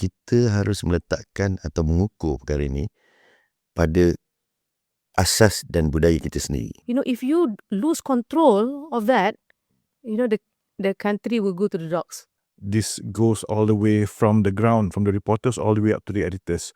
kita harus meletakkan atau mengukur perkara ini pada asas dan budaya kita sendiri. If you lose control of that, the country will go to the dogs. This goes all the way from the ground, from the reporters all the way up to the editors.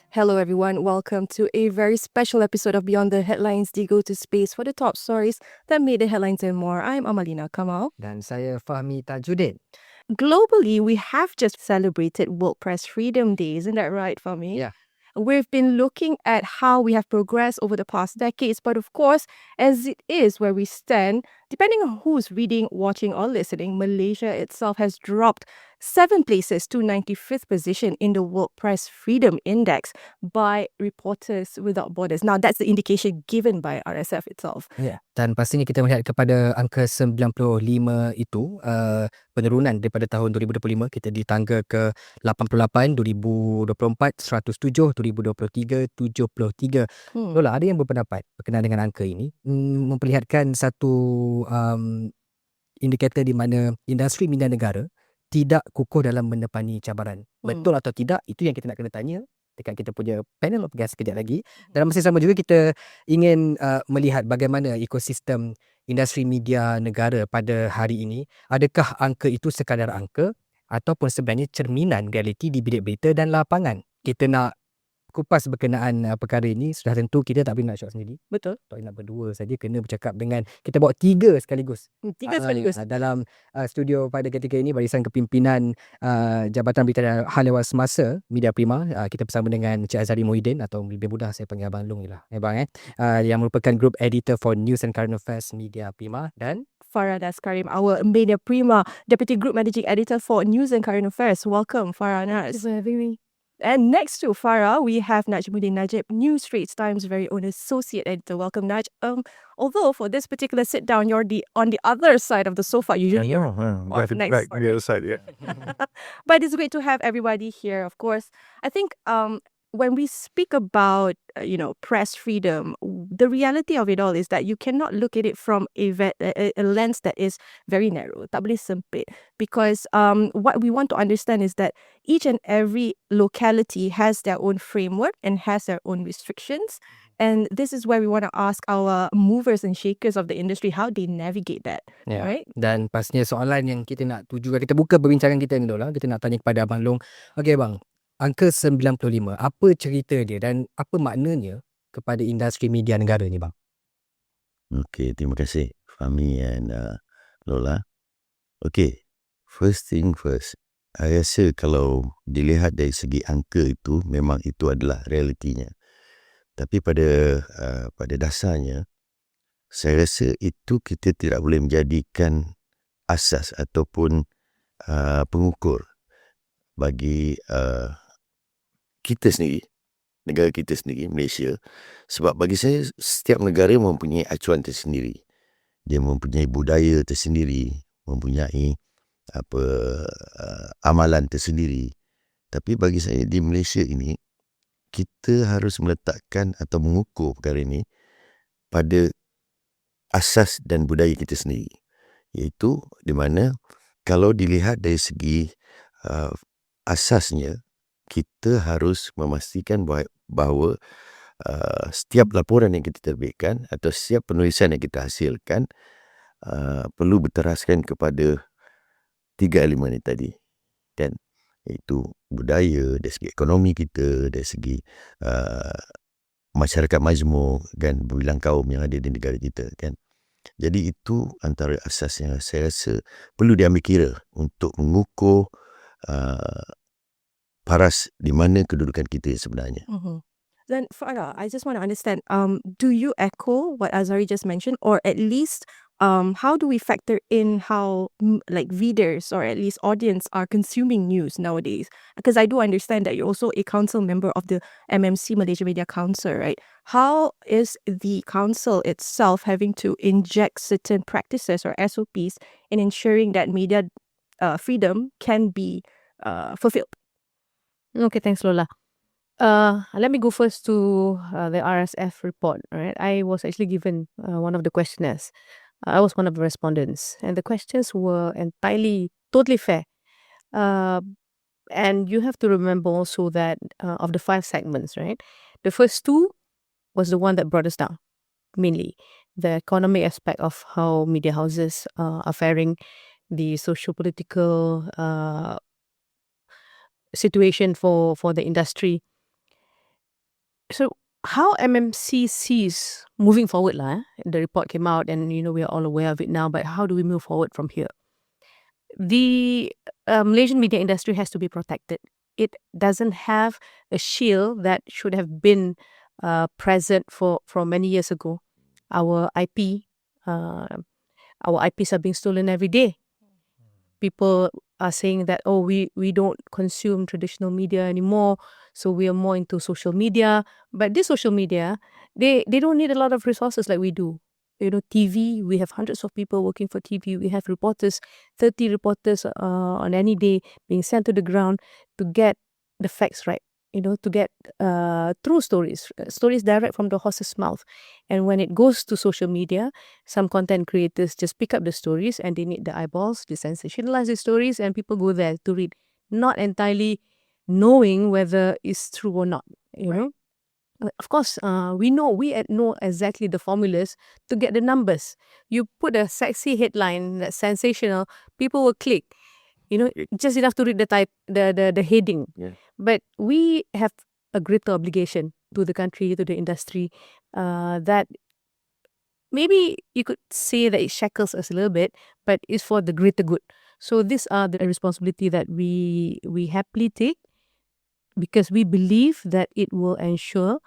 Hello everyone, welcome to a very special episode of Beyond the Headlines, the go to space for the top stories that made the headlines and more. I'm Amalina Kamal. Dan saya Fahmi Tajuddin. Globally, we have just celebrated World Press Freedom Day, isn't that right, Fahmi? Yeah. We've been looking at how we have progressed over the past decades, but of course, as it is where we stand, depending on who's reading, watching, or listening, Malaysia itself has dropped 7 places to 95th position in the World Press Freedom Index by Reporters Without Borders. Now, that's the indication given by RSF itself. Ya. Dan pastinya kita melihat kepada angka 95 itu, penurunan daripada tahun 2025, kita di tangga ke 88, 2024, 107, 2023, 73. Lola, ada yang berpendapat berkenaan dengan angka ini, memperlihatkan satu indikator di mana industri media negara tidak kukuh dalam menepani cabaran. Betul atau tidak, itu yang kita nak kena tanya dekat kita punya panel of guests kejap lagi. Dalam masa sama juga kita ingin melihat bagaimana ekosistem industri media negara pada hari ini. Adakah angka itu sekadar angka ataupun sebenarnya cerminan realiti di bilik berita dan lapangan? Kita nak kupas berkenaan perkara ini. Sudah tentu kita tak boleh nak shot sendiri. Betul. Tak boleh nak berdua saja, kena bercakap dengan, kita bawa 3 sekaligus. 3 sekaligus. Dalam studio pada ketika ini, barisan kepimpinan Jabatan Berita dan Hal Ehwal Semasa Media Prima. Kita bersama dengan Encik Azhari Muhyiddin, atau lebih mudah saya panggil Abang Long je lah. Bang, yang merupakan Group Editor for News and Current Affairs Media Prima, dan Farah Karim, our Media Prima Deputy Group Managing Editor for News and Current Affairs. Welcome, Farah. Thanks for having me. And next to Farah, we have Najmuddin Najib, News Straits Times' very own Associate Editor. Welcome, Naj. Although for this particular sit down, you're on the other side of the sofa usually. Right the other side, yeah. But it's great to have everybody here, of course. I think when we speak about, press freedom, the reality of it all is that you cannot look at it from a lens that is very narrow, tak boleh sempit. Because what we want to understand is that each and every locality has their own framework and has their own restrictions. And this is where we want to ask our movers and shakers of the industry how they navigate that, right? Dan pastinya soalan yang kita nak tuju, kita buka perbincangan kita ni dulu, kita nak tanya kepada Abang Long. Okey bang, angka 95, apa cerita dia dan apa maknanya kepada industri media negara ni bang? Okey, terima kasih Fahmi and Lola. Okey, first thing first, saya rasa kalau dilihat dari segi angka itu, memang itu adalah realitinya. Tapi pada dasarnya, saya rasa itu kita tidak boleh menjadikan asas ataupun pengukur bagi kita sendiri, negara kita sendiri, Malaysia. Sebab bagi saya, setiap negara mempunyai acuan tersendiri. Dia mempunyai budaya tersendiri, mempunyai amalan tersendiri. Tapi bagi saya di Malaysia ini, kita harus meletakkan atau mengukur perkara ini pada asas dan budaya kita sendiri. Iaitu di mana kalau dilihat dari segi asasnya, kita harus memastikan bahawa setiap laporan yang kita terbitkan atau setiap penulisan yang kita hasilkan perlu berteraskan kepada 3 elemen ini tadi, kan? Iaitu budaya, dari segi ekonomi kita, dari segi masyarakat majmuk, kan, berbilang kaum yang ada di negara kita, kan? Jadi itu antara asas yang saya rasa perlu diambil kira untuk mengukur paras di mana kedudukan kita sebenarnya. Then Farah, I just want to understand, do you echo what Azhari just mentioned, or at least how do we factor in how readers or at least audience are consuming news nowadays? Because I do understand that you're also a council member of the MMC, Malaysia Media Council, right? How is the council itself having to inject certain practices or SOPs in ensuring that media freedom can be fulfilled? Okay, thanks Lola. Let me go first to the RSF report. Right, I was actually given one of the questionnaires. I was one of the respondents, and the questions were totally fair. And you have to remember also that of the 5 segments, right, the first 2 was the one that brought us down, mainly the economic aspect of how media houses are faring, the socio-political situation for the industry. So how MMC sees moving forward lah, the report came out and we are all aware of it now, but how do we move forward from here? The Malaysian media industry has to be protected. It doesn't have a shield that should have been present from many years ago. Our IPs are being stolen every day. People are saying that, oh, we don't consume traditional media anymore, so we are more into social media. But this social media, they don't need a lot of resources like we do. TV, we have hundreds of people working for TV. We have reporters, 30 reporters on any day being sent to the ground to get the facts right, to get true stories direct from the horse's mouth. And when it goes to social media, some content creators just pick up the stories and they need the eyeballs, they sensationalize the stories, and people go there to read, not entirely knowing whether it's true or not, know. Of course, we know exactly the formulas to get the numbers. You put a sexy headline that's sensational, people will click. Just enough to read the heading. Yeah. But we have a greater obligation to the country, to the industry, that maybe you could say that it shackles us a little bit, but it's for the greater good. So these are the responsibility that we happily take, because we believe that it will ensure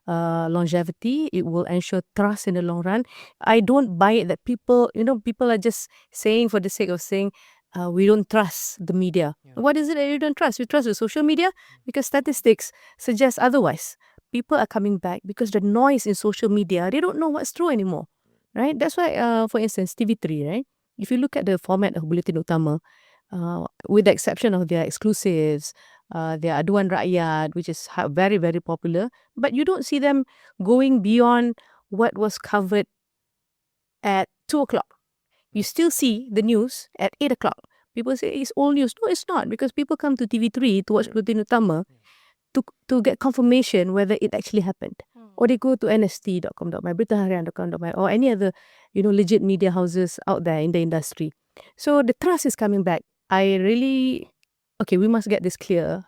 longevity, it will ensure trust in the long run. I don't buy it that people are just saying for the sake of saying, we don't trust the media. Yeah. What is it that you don't trust? You trust the social media? Because statistics suggest otherwise. People are coming back because the noise in social media, they don't know what's true anymore. Right? That's why, for instance, TV3, right? If you look at the format of Bulletin Utama, with the exception of their exclusives, their Aduan Rakyat, which is very, very popular, but you don't see them going beyond what was covered at 2 o'clock. You still see the news at 8 o'clock. People say it's old news. No, it's not, because people come to TV3 to watch Bulletin Utama to get confirmation whether it actually happened. Or they go to nst.com.my, beritaharian.com.my, or any other, legit media houses out there in the industry. So the trust is coming back. We must get this clear.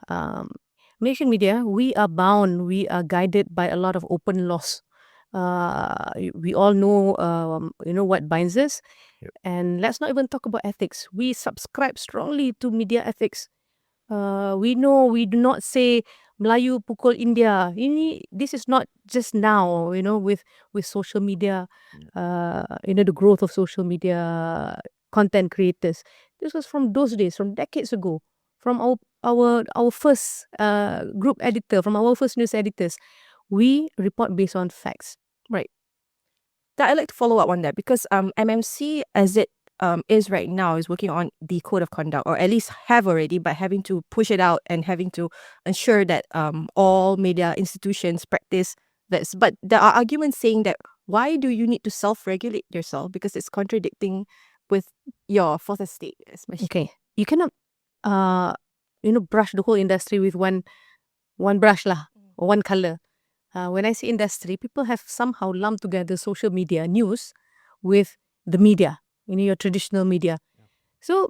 Malaysian media, we are bound, we are guided by a lot of open laws. We all know, what binds us. Yep. And let's not even talk about ethics. We subscribe strongly to media ethics. We know we do not say Melayu pukul India. This is not just now, with social media, the growth of social media content creators. This was from those days, from decades ago, from our first group editor, from our first news editors. We report based on facts. That I'd like to follow up on that, because MMC, as it is right now, is working on the code of conduct, or at least have already, but having to push it out and having to ensure that all media institutions practice this. But there are arguments saying that why do you need to self-regulate yourself, because it's contradicting with your fourth estate, especially. Okay, you cannot, brush the whole industry with one brush lah, or one color. When I say industry, people have somehow lumped together social media news with the media, your traditional media. So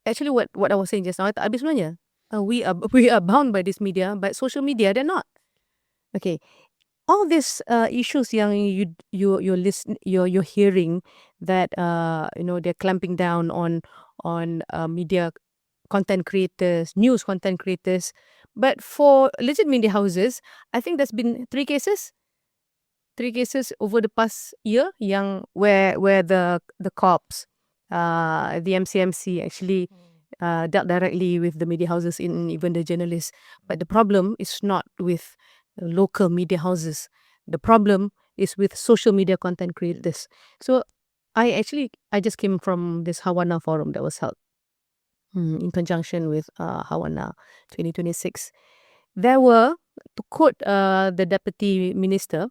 actually, what I was saying just now, habis sebenarnya, we are bound by this media, but social media, they're not. Okay, all these issues yang you're hearing, that they're clamping down on media content creators, news content creators. But for legit media houses, I think there's been 3 cases over the past year, where the cops, the MCMC actually dealt directly with the media houses, in even the journalists. But the problem is not with local media houses. The problem is with social media content creators. So I just came from this Hawana forum that was held in conjunction with Hawana 2026. There were, to quote the deputy minister,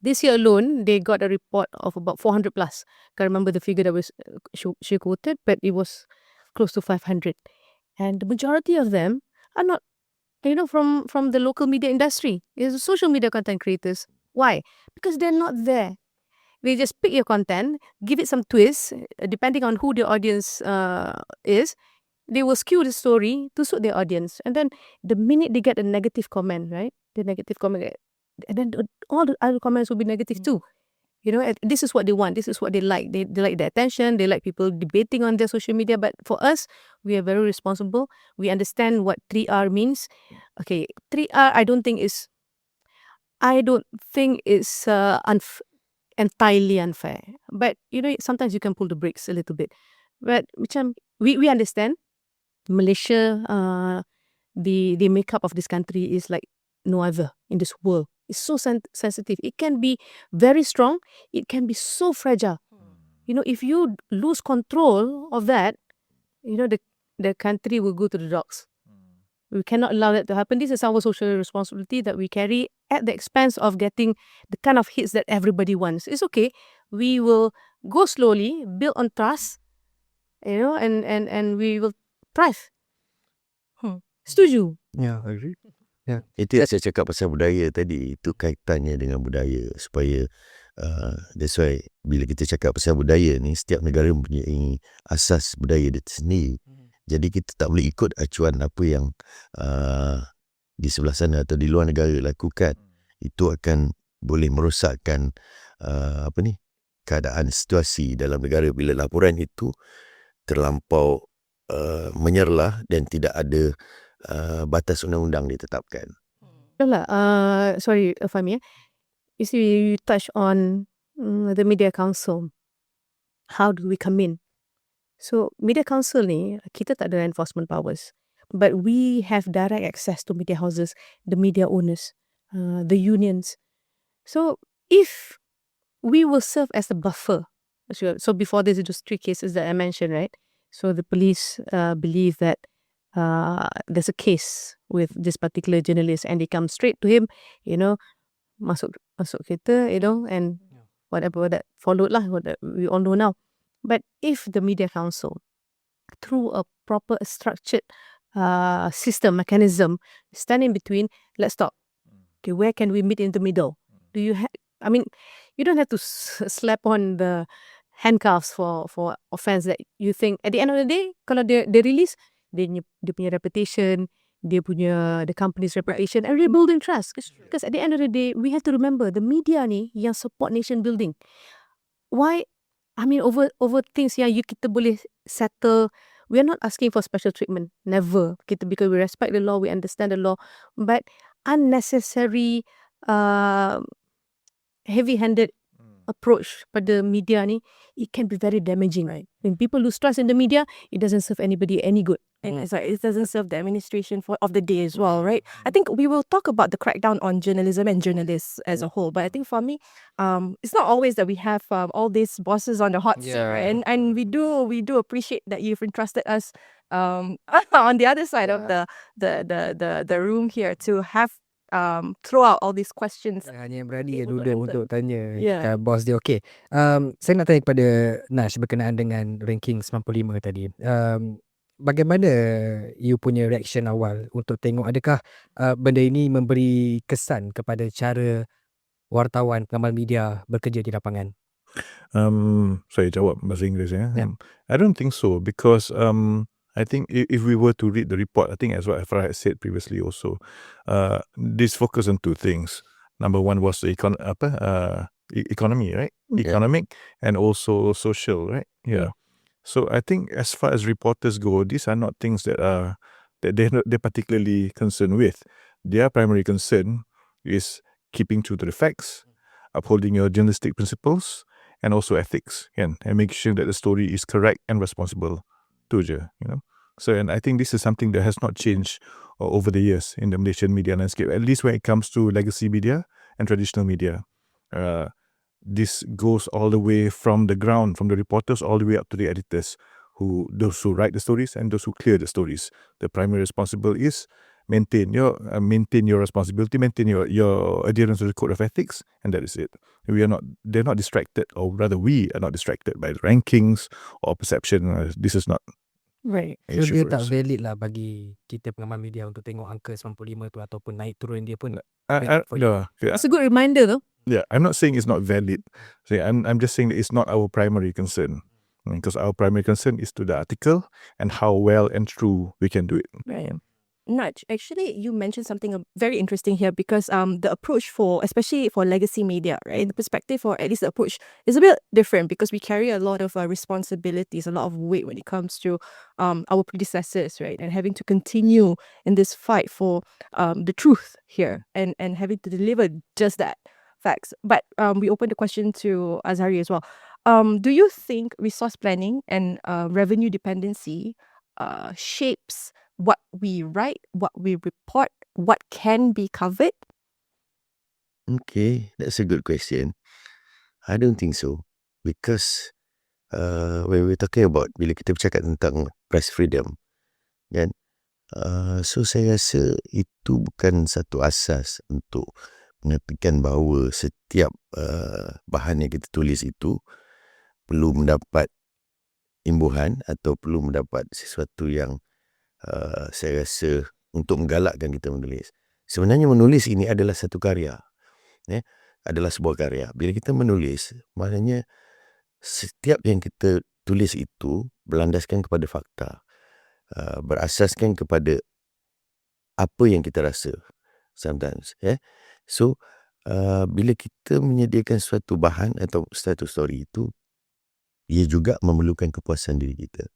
this year alone, they got a report of about 400 plus. Can't remember the figure that was she quoted, but it was close to 500. And the majority of them are not, from the local media industry. It's social media content creators. Why? Because they're not there. They just pick your content, give it some twist, depending on who the audience is. They will skew the story to suit their audience. And then the minute they get a negative comment, right? The negative comment, and then all the other comments will be negative too. And this is what they want. This is what they like. They like the attention. They like people debating on their social media. But for us, we are very responsible. We understand what 3R means. Okay, 3R I don't think is entirely unfair. But sometimes you can pull the brakes a little bit. But we understand. Malaysia, the makeup of this country is like no other in this world. It's so sensitive. It can be very strong. It can be so fragile. If you lose control of that, the country will go to the dogs. We cannot allow that to happen. This is our social responsibility that we carry at the expense of getting the kind of hits that everybody wants. It's okay. We will go slowly, build on trust, and we will thrive. Setuju? Yeah, I agree. Itu yang saya cakap pasal budaya tadi. Itu kaitannya dengan budaya. Supaya that's why bila kita cakap pasal budaya ni, setiap negara mempunyai asas budaya dia sendiri. Jadi kita tak boleh ikut acuan apa yang di sebelah sana atau di luar negara lakukan. Itu akan boleh merosakkan keadaan situasi dalam negara bila laporan itu terlampau menyerlah dan tidak ada batas undang-undang ditetapkan. Sorry, Fahmi. You see, you touch on the Media Council. How do we come in? So, Media Council ni, kita tak ada enforcement powers. But we have direct access to media houses, the media owners, the unions. So, if we will serve as a buffer. So, before this, it was 3 cases that I mentioned, right? So, the police believe that there's a case with this particular journalist and they come straight to him, masuk kereta, and whatever that followed lah, what we all know now. But if the Media Council, through a proper structured system, mechanism, stand in between, let's talk. Okay, where can we meet in the middle? Do you you don't have to slap on the handcuffs for offense that you think at the end of the day, kalau they release, dia punya reputation, the company's reputation, and rebuilding trust. Because at the end of the day, we have to remember the media ni yang support nation building. Why? Over things yang kita boleh settle. We are not asking for special treatment. Never. Because we respect the law, we understand the law. But unnecessary, heavy-handed approach pada media ni, it can be very damaging. Right. When people lose trust in the media, it doesn't serve anybody any good. And it doesn't serve the administration of the day as well, right? I think we will talk about the crackdown on journalism and journalists as a whole. But I think for me, it's not always that we have all these bosses on the hot seat, right? And we do appreciate that you've entrusted us on the other side of the room here to have throw out all these questions. Hanya yang berani duduk untuk tanya bos dia. Okay, saya nak tanya kepada Nash berkenaan dengan ranking 95 tadi. Bagaimana you punya reaction awal untuk tengok adakah benda ini memberi kesan kepada cara wartawan, pengamal media bekerja di lapangan? Saya jawab bahasa Inggeris ya. I don't think so because I think if we were to read the report, I think as what Farah had said previously also, this focus on 2 things. Number 1 was the economy, right? Economic and also social, right? Yeah. So I think as far as reporters go, these are not things that they're particularly concerned with. Their primary concern is keeping true to the facts, upholding your journalistic principles, and also ethics, and making sure that the story is correct and responsible. Tu je, So, and I think this is something that has not changed over the years in the Malaysian media landscape, at least when it comes to legacy media and traditional media. This goes all the way from the ground, from the reporters all the way up to the editors, those who write the stories and those who clear the stories. The primary responsible is maintain your responsibility, maintain your adherence to the code of ethics, and that is it. They're not distracted, or rather we are not distracted by the rankings or perception. This is not Right. an So issue dia for tak us. valid lah bagi kita pengamal media untuk tengok angka 95 tu ataupun naik turun dia pun. It's a good reminder though. Yeah, I'm not saying it's not valid. I'm just saying that it's not our primary concern. Because our primary concern is to the article and how well and true we can do it. Right. Nudge, actually, you mentioned something very interesting here because the approach for, especially for legacy media, right, the perspective, or at least the approach, is a bit different because we carry a lot of responsibilities, a lot of weight when it comes to our predecessors, right, and having to continue in this fight for the truth here and having to deliver just that, facts. But we open the question to Azhari as well. Do you think resource planning and revenue dependency shapes what we write, what we report, what can be covered? Okay, that's a good question. I don't think so. Because when we're talking about, bila kita bercakap tentang press freedom, kan, so saya rasa itu bukan satu asas untuk mengatakan bahawa setiap bahan yang kita tulis itu perlu mendapat imbuhan atau perlu mendapat sesuatu yang saya rasa untuk menggalakkan kita menulis. Sebenarnya menulis ini adalah satu karya, adalah sebuah karya. Bila kita menulis, maknanya setiap yang kita tulis itu berlandaskan kepada fakta, berasaskan kepada apa yang kita rasa sometimes. So bila kita menyediakan suatu bahan atau satu story itu, ia juga memerlukan kepuasan diri kita.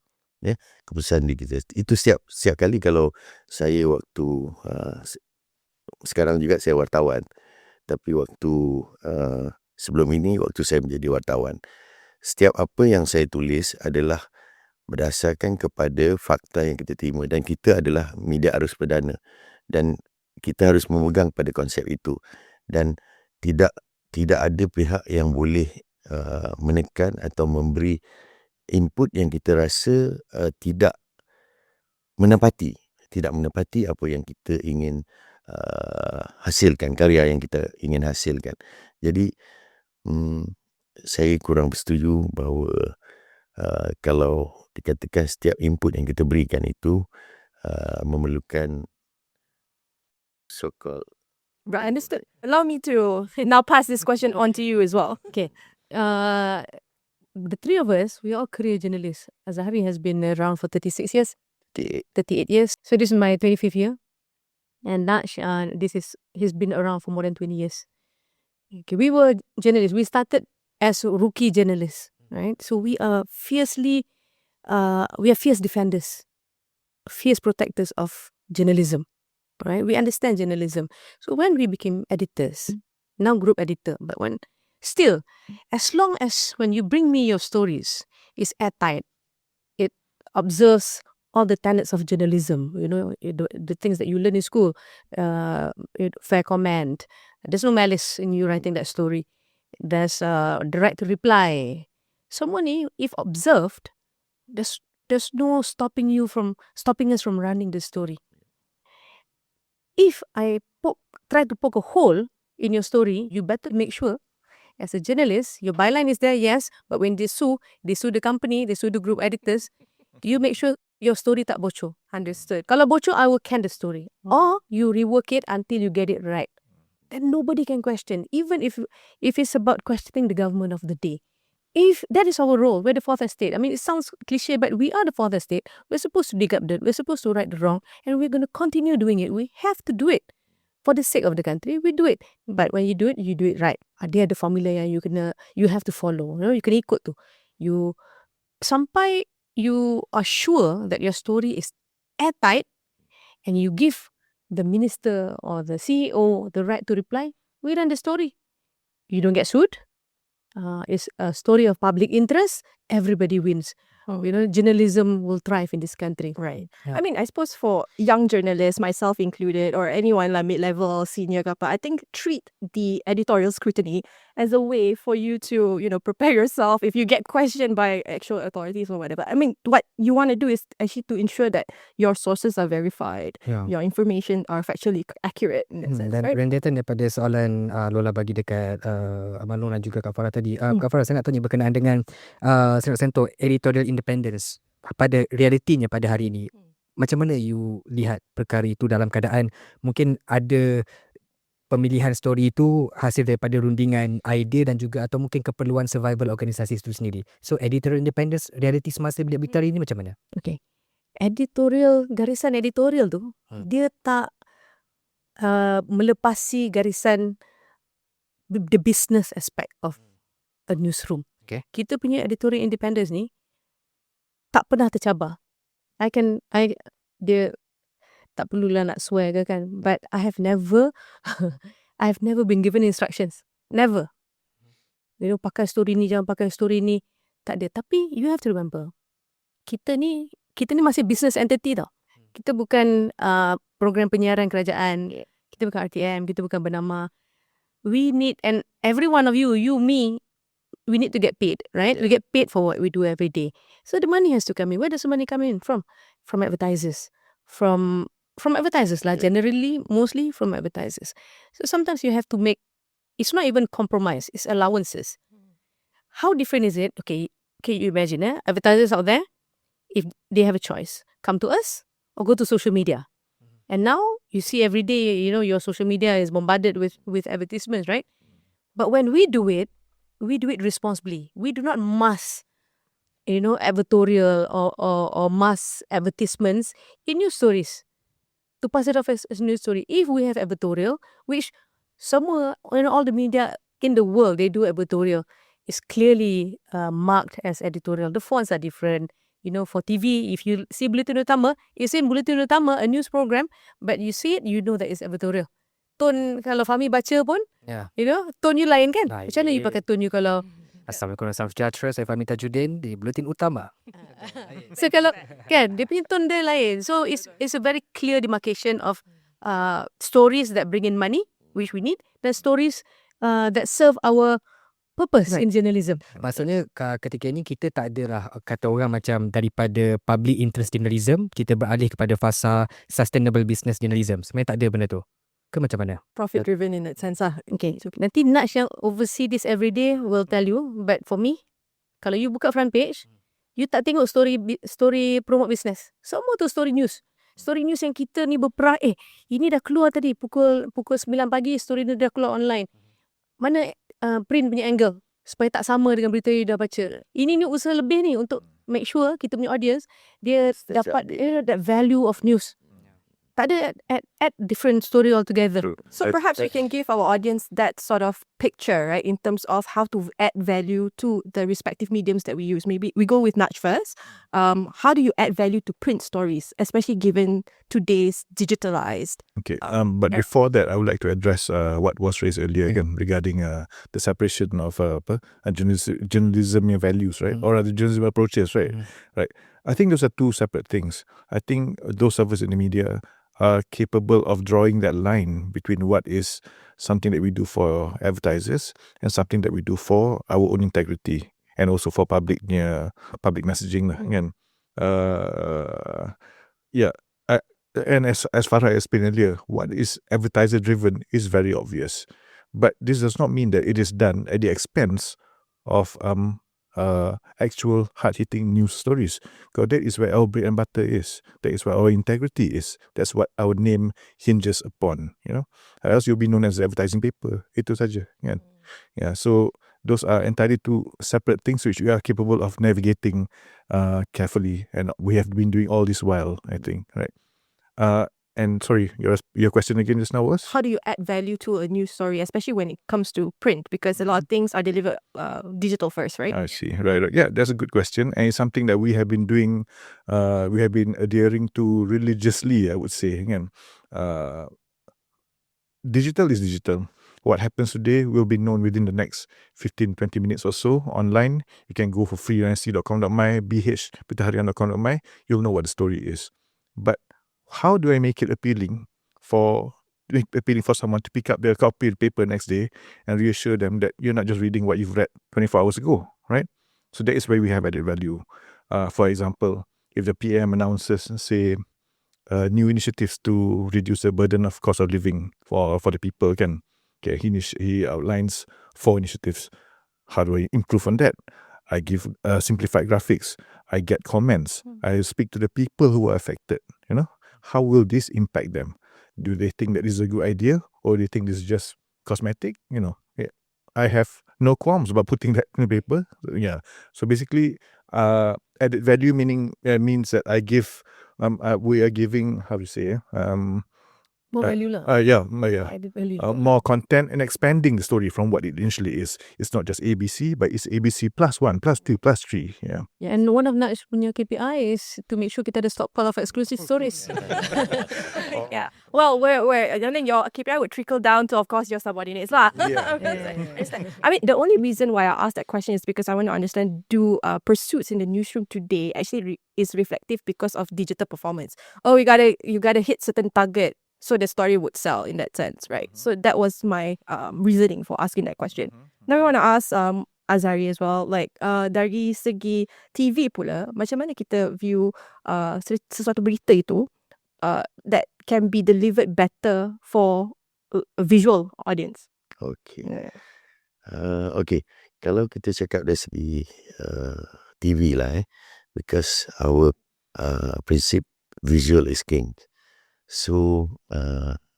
Kepuasan diri kita. Itu setiap kali kalau saya waktu sekarang juga saya wartawan, tapi waktu sebelum ini, waktu saya menjadi wartawan, setiap apa yang saya tulis adalah berdasarkan kepada fakta yang kita terima, dan kita adalah media arus perdana dan kita harus memegang pada konsep itu, dan tidak ada pihak yang boleh menekan atau memberi input yang kita rasa tidak menepati apa yang kita ingin hasilkan, karya yang kita ingin hasilkan. Jadi saya kurang bersetuju bahawa kalau dikatakan setiap input yang kita berikan itu memerlukan so-called. Right, understood. Allow me to now pass this question on to you as well. Okay. The three of us, we are career journalists. Azhari has been around for 36 years, 38 years. So this is my 25th year. And Naj, he's been around for more than 20 years. Okay, we were journalists. We started as rookie journalists, right? So we are fierce defenders, fierce protectors of journalism, right? We understand journalism. So when we became editors, now group editor, but still, as long as when you bring me your stories, it's airtight, it observes all the tenets of journalism, the things that you learn in school, fair comment, there's no malice in you writing that story, there's the right to reply. Someone, if observed, there's no stopping us from running the story. If I try to poke a hole in your story, you better make sure, as a journalist, your byline is there, yes, but when they sue the company, they sue the group editors, you make sure your story tak bocor. Understood. Kalau bocor, I will can the story. Or you rework it until you get it right. Then nobody can question, even if it's about questioning the government of the day. If that is our role, we're the fourth estate. I mean, it sounds cliche, but we are the fourth estate. We're supposed to dig up dirt. We're supposed to right the wrong, and we're going to continue doing it. We have to do it. For the sake of the country, we do it. But when you do it right. Dia ada formula yang you have to follow. You can ikut tu. Sampai you are sure that your story is airtight, and you give the minister or the CEO the right to reply, we run the story. You don't get sued. It's a story of public interest. Everybody wins. Journalism will thrive in this country. Right. Yeah. I mean, I suppose for young journalists, myself included, or anyone like mid-level, senior, I think treat the editorial scrutiny as a way for you to, prepare yourself if you get questioned by actual authorities or whatever. I mean, what you want to do is actually to ensure that your sources are verified, Ya. your information are factually accurate in that sense, Dan right? related daripada soalan Lola bagi dekat Abang Long dan juga Kak Farah tadi. Kak Farah, saya nak tanya berkenaan dengan saya nak sentuh editorial independence pada realitinya pada hari ini. Macam mana you lihat perkara itu dalam keadaan mungkin ada pemilihan story itu hasil daripada rundingan idea dan juga atau mungkin keperluan survival organisasi itu sendiri. So editorial independence realiti semasa Bilik Berita hari ini macam mana? Okay. Garisan editorial tu, dia tak melepasi garisan the business aspect of a newsroom. Okay. Kita punya editorial independence ni tak pernah tercabar. Dia tak perlulah nak swear ke kan, but I have never been given instructions. Never. Pakai story ni, jangan pakai story ni. Tak ada. Tapi you have to remember, kita ni masih business entity tau. Kita bukan program penyiaran kerajaan. Kita bukan RTM, kita bukan bernama. We need, and every one of you, me, we need to get paid, right? We get paid for what we do every day. So the money has to come in. Where does the money come in from? From advertisers. From advertisers lah, generally, mostly from advertisers. So sometimes you have to make, it's not even compromise, it's allowances. How different is it? Okay, you imagine, advertisers out there, if they have a choice, come to us or go to social media. And now you see every day, your social media is bombarded with advertisements, right? But when we do it responsibly. We do not mass, advertorial or mass advertisements in news stories to pass it off as news story. If we have advertorial, which somewhere, all the media in the world, they do advertorial, is clearly marked as editorial. The fonts are different. For TV, if you see Bulletin Utama, it's in Bulletin Utama, a news program, but you see it, you know that it's editorial. Tone, kalau Fahmi baca pun, tone you lain kan? Lain. Macam mana you pakai tone you kalau... Assalamualaikum warahmatullahi wabarakatuh. Saya Fahmi Tajuddin di Bulletin Utama. So kalau, kan, dia punya tone dia lain. So it's a very clear demarcation of stories that bring in money, which we need, dan stories that serve our purpose in journalism. Maksudnya ketika ini kita tak adalah kata orang macam daripada public interest journalism kita beralih kepada fasa sustainable business journalism. Sebenarnya tak ada benda tu. Ke macam mana? Profit driven in that sense lah. Okay, so nanti Naj yang oversee this every day will tell you, but for me, kalau you buka front page, you tak tengok story promote business. Semua tu story news. Story news yang kita ni berperang, ini dah keluar tadi pukul 9 pagi, story ni dah keluar online. Mana print punya angle supaya tak sama dengan berita you dah baca. Ini ni usaha lebih ni untuk make sure kita punya audience dia dapat that value of news. Tak ada at different story altogether. So perhaps we can give our audience that sort of picture, right, in terms of how to add value to the respective mediums that we use. Maybe we go with Naj first. How do you add value to print stories, especially given today's digitalized? Okay, but before that, I would like to address what was raised earlier again regarding the separation of journalism values, right, or the journalism approaches, right, right. I think those are two separate things. I think those of us in the media are capable of drawing that line between what is something that we do for advertisers and something that we do for our own integrity and also for public messaging lah, kan. And as Farah explained earlier, what is advertiser driven is very obvious, but this does not mean that it is done at the expense of actual hard-hitting news stories. Because that is where our bread and butter is. That is where our integrity is. That's what our name hinges upon. Else you'll be known as the advertising paper. Itu saja, kan? Yeah. So those are entirely two separate things which we are capable of navigating carefully, and we have been doing all this while, I think, right? And sorry, your question again just now was? How do you add value to a news story, especially when it comes to print? Because a lot of things are delivered digital first, right? I see. Right. Yeah, that's a good question. And it's something that we have been doing, we have been adhering to religiously, I would say. Again, digital is digital. What happens today will be known within the next 15-20 minutes or so online. You can go for freelancy.com.my, bh.harian.com.my. You'll know what the story is. But how do I make it appealing for appealing for someone to pick up their copy of the paper next day and reassure them that you're not just reading what you've read 24 hours ago, right? So that is where we have added value. For example, if the PM announces, say, new initiatives to reduce the burden of cost of living for the people, can he outlines 4 initiatives. How do I improve on that? I give simplified graphics. I get comments. I speak to the people who are affected. How will this impact them? Do they think that this is a good idea, or do they think this is just cosmetic? I have no qualms about putting that in the paper. Yeah. So basically, added value means that we are giving, how to say, More value lah. yeah. Added value. More content and expanding the story from what it initially is. It's not just ABC, but it's ABC plus 1, plus 2, plus 3. Yeah. Yeah, and one of Naj punya KPI is to make sure kita ada stockpile of exclusive stories. Yeah. Well, and then your KPI would trickle down to, of course, your subordinates lah. I mean, the only reason why I asked that question is because I want to understand, do pursuits in the newsroom today actually is reflective because of digital performance? Oh, you gotta hit certain target, so the story would sell in that sense, right? So that was my reasoning for asking that question. Now I want to ask Azari as well, like dari segi TV pula, macam mana kita view sesuatu berita itu that can be delivered better for a visual audience? Okay. Okay. Kalau kita cakap dari segi TV lah, because our prinsip visual is king. So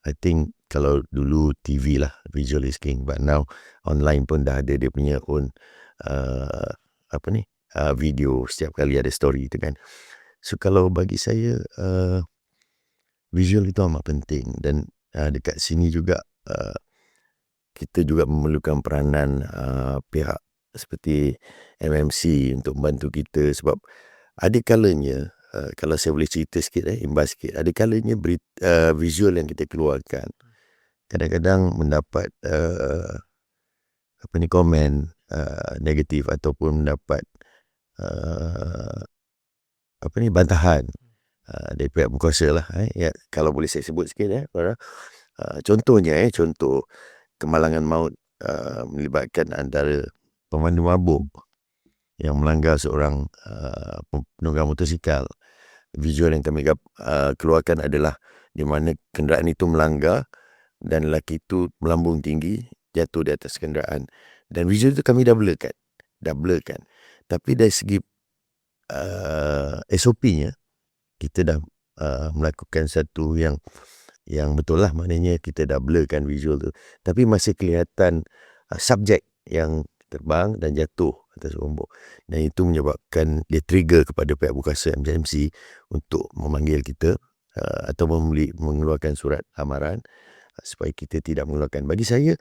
I think kalau dulu TV lah, visual is king, but now online pun dah ada dia punya own video, setiap kali ada story tu kan. So kalau bagi saya visual itu amat penting, dan dekat sini juga kita juga memerlukan peranan pihak seperti MMC untuk membantu kita, sebab ada kalanya kalau saya boleh cerita sikit, imbas sikit, ada kalanya visual yang kita keluarkan kadang-kadang mendapat komen negatif ataupun mendapat bantahan dari pihak berkuasa lah. Ya, kalau boleh saya sebut sikit, contohnya contoh kemalangan maut melibatkan antara pemandu mabuk yang melanggar seorang penunggang motosikal. Visual yang kami keluarkan adalah di mana kenderaan itu melanggar dan lelaki itu melambung tinggi, jatuh di atas kenderaan. Dan visual itu kami dah blurkan. Tapi dari segi SOP-nya, kita dah melakukan satu yang betul lah, maknanya kita dah blurkan visual tu. Tapi masih kelihatan subjek yang terbang dan jatuh atas rombok. Dan itu menyebabkan dia trigger kepada pihak berkuasa MMC untuk memanggil kita atau mengeluarkan surat amaran supaya kita tidak mengeluarkan. Bagi saya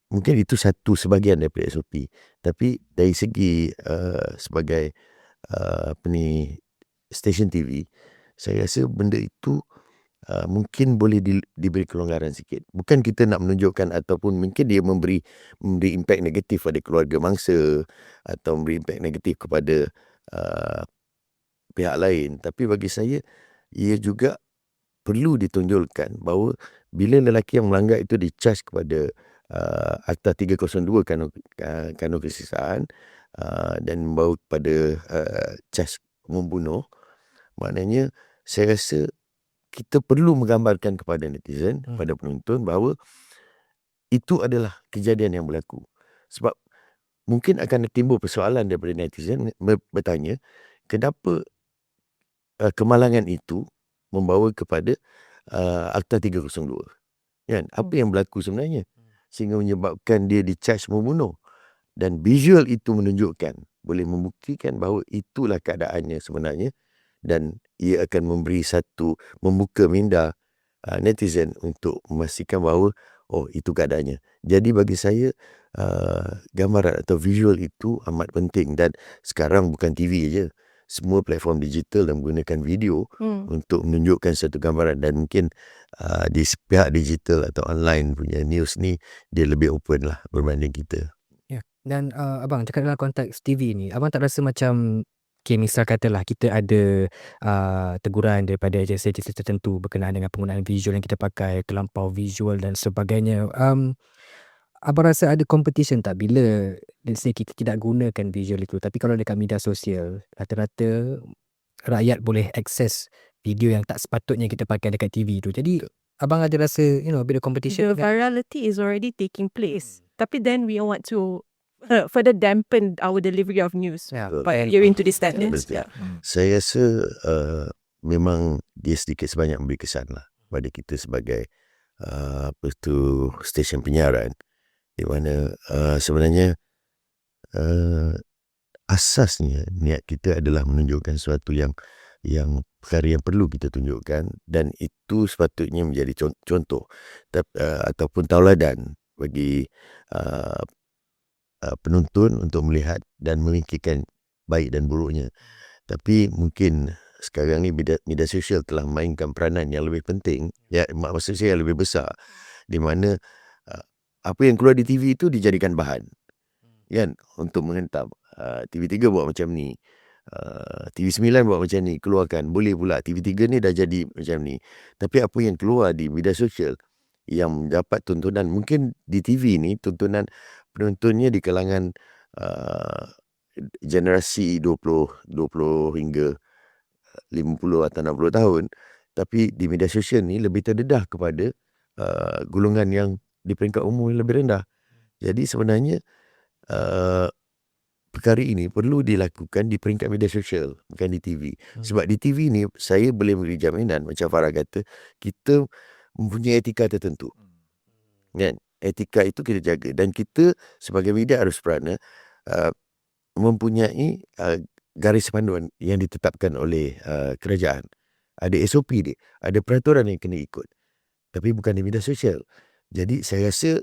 mungkin itu satu sebahagian daripada SOP. Tapi dari segi sebagai stesen TV, saya rasa benda itu mungkin boleh diberi kelonggaran sikit. Bukan kita nak menunjukkan ataupun mungkin dia memberi impact negatif pada keluarga mangsa atau memberi impact negatif kepada pihak lain. Tapi bagi saya, ia juga perlu ditunjukkan bahawa bila lelaki yang melanggar itu di-charge kepada Akta 302 kanun keseksaan dan membawa kepada charge membunuh, maknanya saya rasa kita perlu menggambarkan kepada netizen, kepada penonton, bahawa itu adalah kejadian yang berlaku. Sebab mungkin akan timbul persoalan daripada netizen bertanya, kenapa kemalangan itu membawa kepada Akta 302? Kan? Apa yang berlaku sebenarnya sehingga menyebabkan dia di-charge membunuh? Dan visual itu menunjukkan, boleh membuktikan bahawa itulah keadaannya sebenarnya, dan ia akan membuka minda netizen untuk memastikan bahawa itu keadaannya. Jadi bagi saya gambaran atau visual itu amat penting, dan sekarang bukan TV je, semua platform digital dan menggunakan video untuk menunjukkan satu gambaran. Dan mungkin di pihak digital atau online punya news ni dia lebih open lah berbanding kita. Ya. Dan abang cakap dalam konteks TV ni, abang tak rasa macam Okay, misal katalah kita ada teguran daripada agensi-agensi tertentu berkenaan dengan penggunaan visual yang kita pakai, terlampau visual dan sebagainya. Abang rasa ada competition tak bila let's say kita tidak gunakan visual itu, tapi kalau dekat media sosial, rata-rata rakyat boleh akses video yang tak sepatutnya kita pakai dekat TV tu. Jadi abang ada rasa a bit of competition The kan? virality is already taking place. Tapi then we want to further dampen our delivery of news. Ya, But you're into this standards. Betul. Yeah. Saya rasa memang dia sedikit sebanyak memberi kesan lah pada kita sebagai stesen penyiaran, di mana sebenarnya asasnya niat kita adalah menunjukkan sesuatu yang perkara yang perlu kita tunjukkan, dan itu sepatutnya menjadi contoh ataupun tauladan bagi penonton untuk melihat dan memikirkan baik dan buruknya. Tapi mungkin sekarang ni media sosial telah mainkan peranan yang lebih penting, ya, maksud saya lebih besar, di mana apa yang keluar di TV itu dijadikan bahan, kan, untuk menghentam. TV3 buat macam ni, TV9 buat macam ni, keluarkan, boleh pula TV3 ni dah jadi macam ni. Tapi apa yang keluar di media sosial yang mendapat tontonan, mungkin di TV ni tontonan penontonnya di kalangan generasi 20 hingga 50 atau 60 tahun, tapi di media sosial ni lebih terdedah kepada golongan yang di peringkat umur yang lebih rendah. Jadi sebenarnya perkara ini perlu dilakukan di peringkat media sosial, bukan di TV. Sebab di TV ni saya boleh beri jaminan, macam Farah kata, kita mempunyai etika tertentu, kan? Etika itu kita jaga, dan kita sebagai media harus peranan mempunyai garis panduan yang ditetapkan oleh kerajaan. Ada SOP dia, ada peraturan yang kena ikut, tapi bukan di media sosial. Jadi saya rasa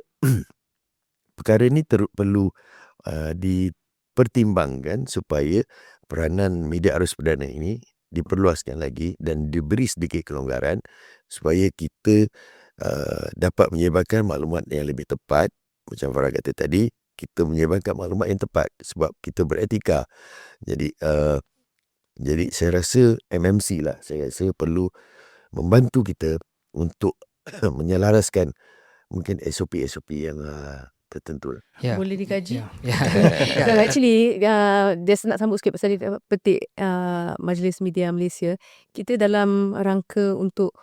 perkara ini perlu dipertimbangkan supaya peranan media arus perdana ini diperluaskan lagi dan diberi sedikit kelonggaran supaya kita dapat menyebarkan maklumat yang lebih tepat. Macam Farah kata tadi, kita menyebarkan maklumat yang tepat sebab kita beretika. Jadi saya rasa MMC lah, saya rasa perlu membantu kita untuk menyelaraskan mungkin SOP-SOP yang tertentu. Ya. Boleh dikaji. Ya. So actually, just nak sambung sikit pasal dia petik Majlis Media Malaysia. Kita dalam rangka untuk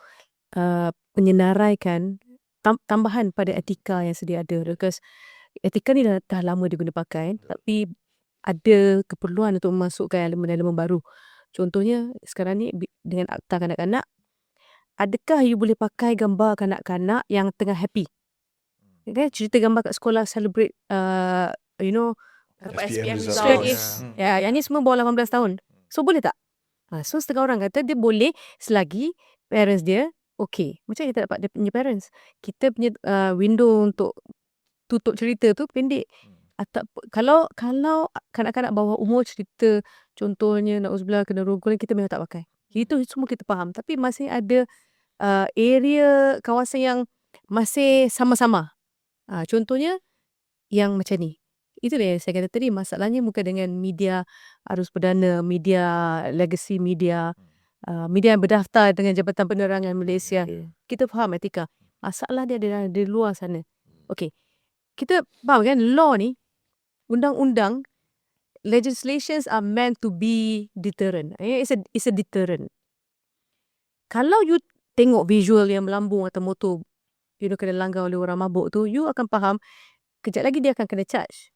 menyenaraikan tambahan pada etika yang sedia ada. Because etika ni dah lama diguna pakai, tapi ada keperluan untuk memasukkan elemen-elemen baru. Contohnya sekarang ni dengan akta kanak-kanak, adakah you boleh pakai gambar kanak-kanak yang tengah happy? Okay, cerita gambar kat sekolah celebrate SPM results. Ya, yang ni semua bawah 18 tahun. So boleh tak? So setengah orang kata dia boleh selagi parents dia okay. Macam kita dapat dia punya parents. Kita punya window untuk tutup cerita tu pendek. Atau kalau kanak-kanak bawah umur cerita, contohnya na'udzubillah kena rogol, kita memang tak pakai. Itu semua kita faham. Tapi masih ada area kawasan yang masih sama-sama. Contohnya yang macam ni. Itulah yang saya kata tadi, masalahnya bukan dengan media arus perdana, media legacy media, media yang berdaftar dengan Jabatan Penerangan Malaysia. Kita faham etika. Masalah dia ada di luar sana. Okay. Kita faham kan, law ni, undang-undang, legislations are meant to be deterrent. It's a deterrent. Kalau you tengok visual yang melambung atau motor, kena langgar oleh orang mabuk tu, you akan faham, kejap lagi dia akan kena charge.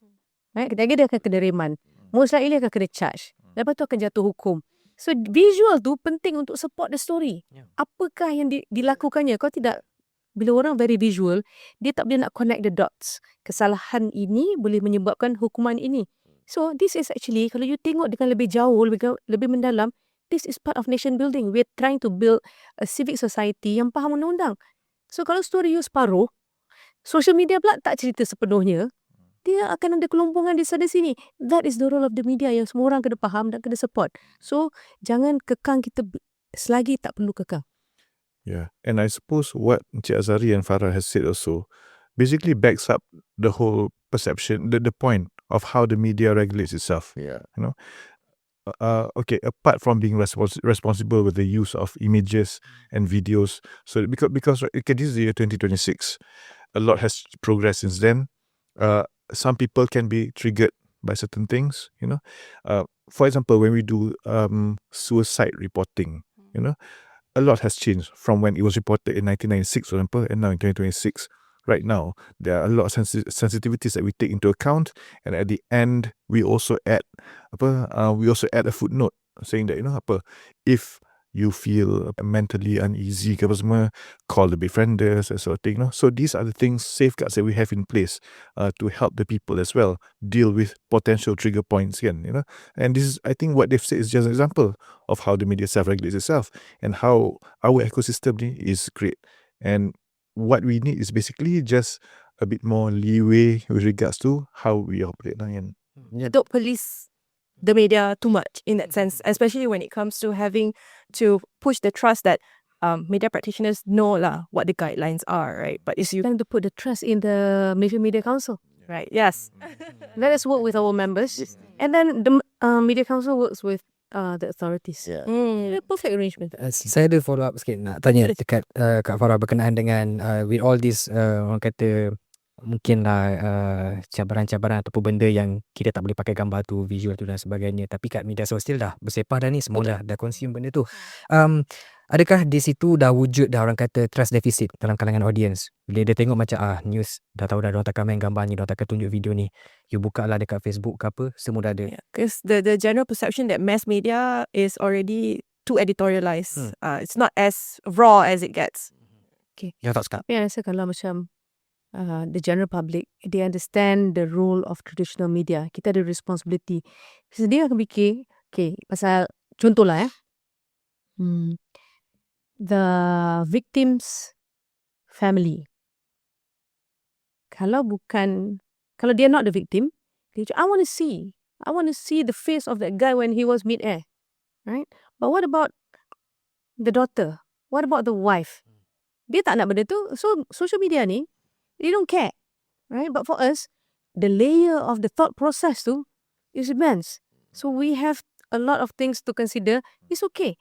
Kejap lagi dia akan kena reman. Most likely akan kena charge. Lepas tu akan jatuh hukum. So visual tu penting untuk support the story. Apakah yang dilakukannya? Kalau tidak, bila orang very visual, dia tak boleh nak connect the dots. Kesalahan ini boleh menyebabkan hukuman ini. So this is actually, kalau you tengok dengan lebih jauh, lebih mendalam, this is part of nation building. We're trying to build a civic society yang faham undang-undang. So kalau story you separuh, social media pula tak cerita sepenuhnya, dia akan ada kelompongan di sana sini. That is the role of the media yang semua orang kena faham dan kena support. So jangan kekang kita selagi tak perlu kekang. Yeah, and I suppose what Encik Azhari and Farah has said also basically backs up the whole perception, the point of how the media regulates itself. Yeah. You know, okay, apart from being responsible with the use of images and videos, so because okay, this is the year 2026, a lot has progressed since then. Some people can be triggered by certain things, you know. For example, when we do suicide reporting, you know, a lot has changed from when it was reported in 1996, for example, and now in 2026. Right now, there are a lot of sensitivities that we take into account, and at the end, we also add a footnote saying that, you know, if you feel mentally uneasy ke apa semua, call the befrienders, that sort of thing, you know. So these are the things, safeguards that we have in place to help the people as well deal with potential trigger points again, you know. And this is, I think, what they've said is just an example of how the media self-regulates itself and how our ecosystem is great. And what we need is basically just a bit more leeway with regards to how we operate. Don't police the media too much in that sense, especially when it comes to having to push the trust that media practitioners know what the guidelines are, right? But it's you Time to put the trust in the Malaysia Media Council. right? Yes. Let us work with our members, and then the Media Council works with the authorities. Yeah. A perfect arrangement. Saya ada follow up sikit nak tanya dekat Kak Farah berkenaan dengan with all this orang kata mungkinlah cabaran-cabaran ataupun benda yang kita tak boleh pakai gambar tu, visual tu dan sebagainya, tapi kat media sosial dah bersepah dah ni, semua dah consume benda tu. Adakah di situ dah wujud dah orang kata trust deficit dalam kalangan audience? Bila dia tengok macam news dah tahu dah diorang takkan main gambar ni, diorang takkan tunjuk video ni, you buka lah dekat Facebook ke apa, semua dah ada. Because the general perception that mass media is already too editorialized. It's not as raw as it gets. Yang tak suka. Tapi saya rasa kalau macam the general public, they understand the role of traditional media. Kita ada responsibility. Dia akan fikir, okay, pasal contohlah the victim's family. Kalau they're not the victim, they I want to see the face of that guy when he was mid-air, right? But what about the daughter? What about the wife? Dia tak nak benda tu. So social media ni, they don't care, right? But for us, the layer of the thought process tu is immense. So we have a lot of things to consider. It's okay.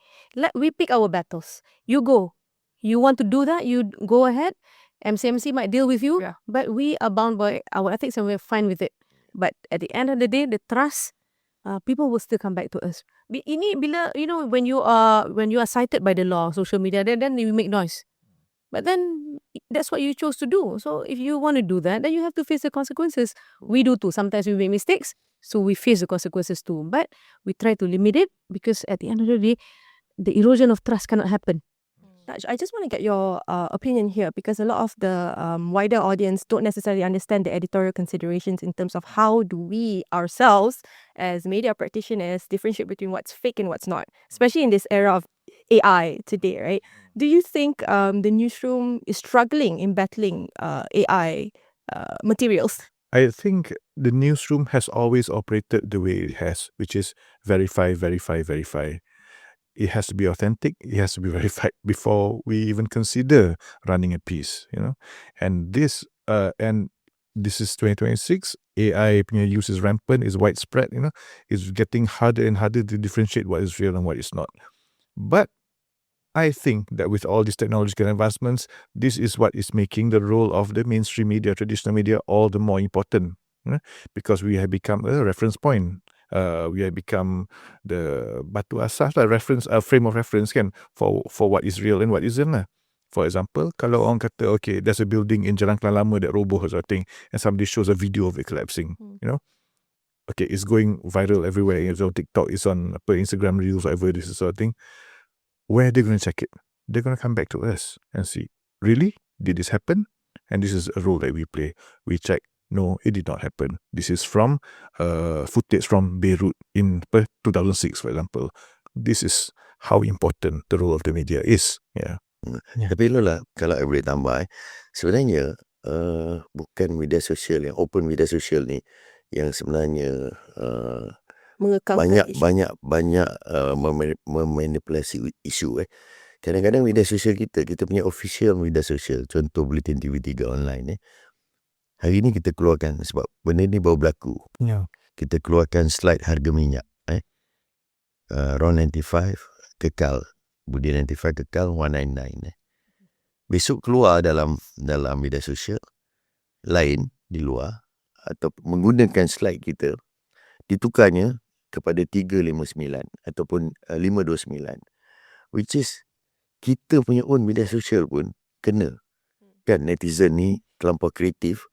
We pick our battles. You go. You want to do that, you go ahead. MCMC might deal with you, but we are bound by our ethics and we're fine with it. But at the end of the day, the trust, people will still come back to us. Ini bila, you know, when you are cited by the law, social media, then you make noise. But then that's what you chose to do. So if you want to do that, then you have to face the consequences. We do too. Sometimes we make mistakes, so we face the consequences too. But we try to limit it because at the end of the day, the erosion of trust cannot happen. I just want to get your opinion here, because a lot of the wider audience don't necessarily understand the editorial considerations in terms of how do we ourselves as media practitioners differentiate between what's fake and what's not, especially in this era of AI today, right? Do you think the newsroom is struggling in battling AI materials? I think the newsroom has always operated the way it has, which is verify. It has to be authentic. It has to be verified before we even consider running a piece, you know. And this is 2026. AI use is rampant, is widespread, you know. It's getting harder and harder to differentiate what is real and what is not. But I think that with all these technological advancements, this is what is making the role of the mainstream media, traditional media, all the more important, you know, because we have become a reference point. We have become the batu asas, frame of reference kan, for what is real and what isn't. For example, kalau orang kata, okay, there's a building in Jalan Kelang Lama that roboh or something, and somebody shows a video of it collapsing, you know, okay, it's going viral everywhere. It's on TikTok, it's on Instagram Reels, whatever this is sort of thing. Where are they going to check it? They're going to come back to us and see, really? Did this happen? And this is a role that we play. We check, no, it did not happen. This is from footage from Beirut in 2006, for example. This is how important the role of the media is. Yeah. Tapi Lola, kalau I boleh tambah, sebenarnya bukan media sosial, yang open media sosial ni yang sebenarnya banyak memanipulasi isu. Kadang-kadang media sosial kita punya official media sosial, contoh Bulletin TV3 online hari ni kita keluarkan sebab benda ni baru berlaku. Kita keluarkan slide harga minyak. Ron 95 kekal, Budi 95 kekal, 199. Besok keluar dalam media sosial lain di luar atau menggunakan slide kita, ditukarnya kepada 359 ataupun 529, which is kita punya own media sosial pun kena. Kan netizen ni terlampau kreatif,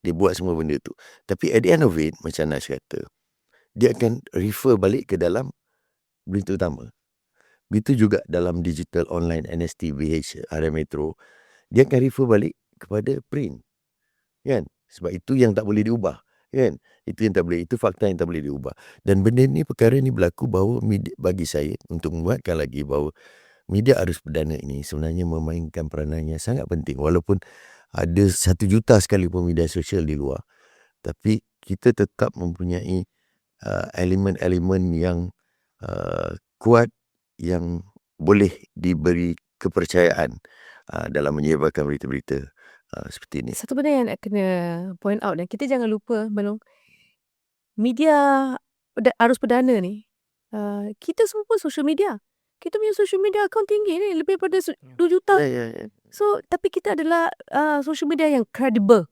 dia buat semua benda tu. Tapi at the end of it, macam Nas kata, dia akan refer balik ke dalam berita utama. Begitu juga dalam digital online NST, BTH, Harian Metro, dia akan refer balik kepada print. Kan? Sebab itu yang tak boleh diubah. Kan? Itu yang tak boleh, itu fakta yang tak boleh diubah. Dan benda ni, perkara ni berlaku bahawa media, bagi saya, untuk menguatkan lagi bahawa media arus perdana ini sebenarnya memainkan peranan yang sangat penting. Walaupun ada 1 juta sekalipun media sosial di luar, tapi kita tetap mempunyai elemen-elemen yang kuat yang boleh diberi kepercayaan dalam menyebarkan berita-berita seperti ini. Satu benda yang nak kena point out, dan kita jangan lupa, Balong, media arus perdana ni, kita semua pun social media. Kita punya social media account tinggi ni, lebih pada 2 juta. Ya. So, tapi kita adalah social media yang credible.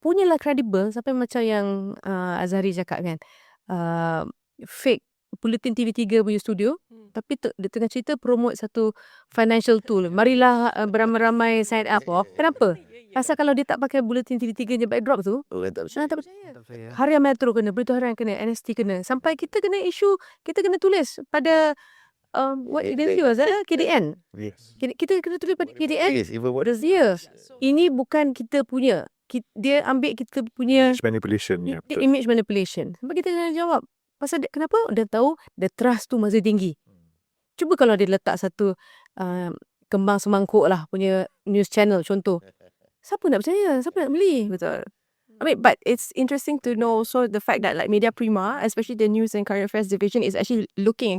Punyalah credible, sampai macam yang Azhari cakap kan, fake Bulletin TV3 punya studio, tapi dia tengah cerita promote satu financial tool. Marilah beramai-ramai sign up. Kenapa? Pasal kalau dia tak pakai Bulletin TV3 je backdrop tu, Orang tak tak percaya. percaya. Harian Metro kena, Berita Harian kena, NST kena. Sampai kita kena isu, kita kena tulis pada what agency was that? KDN. Yes. Kita kena tulis pada KDN. Yes, even what Razia. Ini bukan kita punya. Dia ambil kita punya Manipulation. Ya, betul. image manipulation. Sebab kita kena jawab. Pasal kenapa? Dia tahu the trust tu masih tinggi. Cuba kalau dia letak satu kembang semangkuk lah punya news channel contoh. Siapa nak percaya? Siapa nak beli? Betul. I mean, but it's interesting to know also the fact that like Media Prima, especially the news and current affairs division, is actually looking and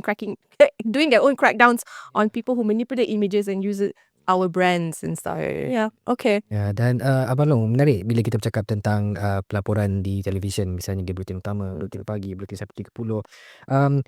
doing their own crackdowns on people who manipulate images and use our brands and stuff. Yeah, okay. Ya, dan Abang Long, menarik bila kita bercakap tentang pelaporan di televisyen, misalnya di Buletin Utama, Buletin Pagi, Buletin 1.30.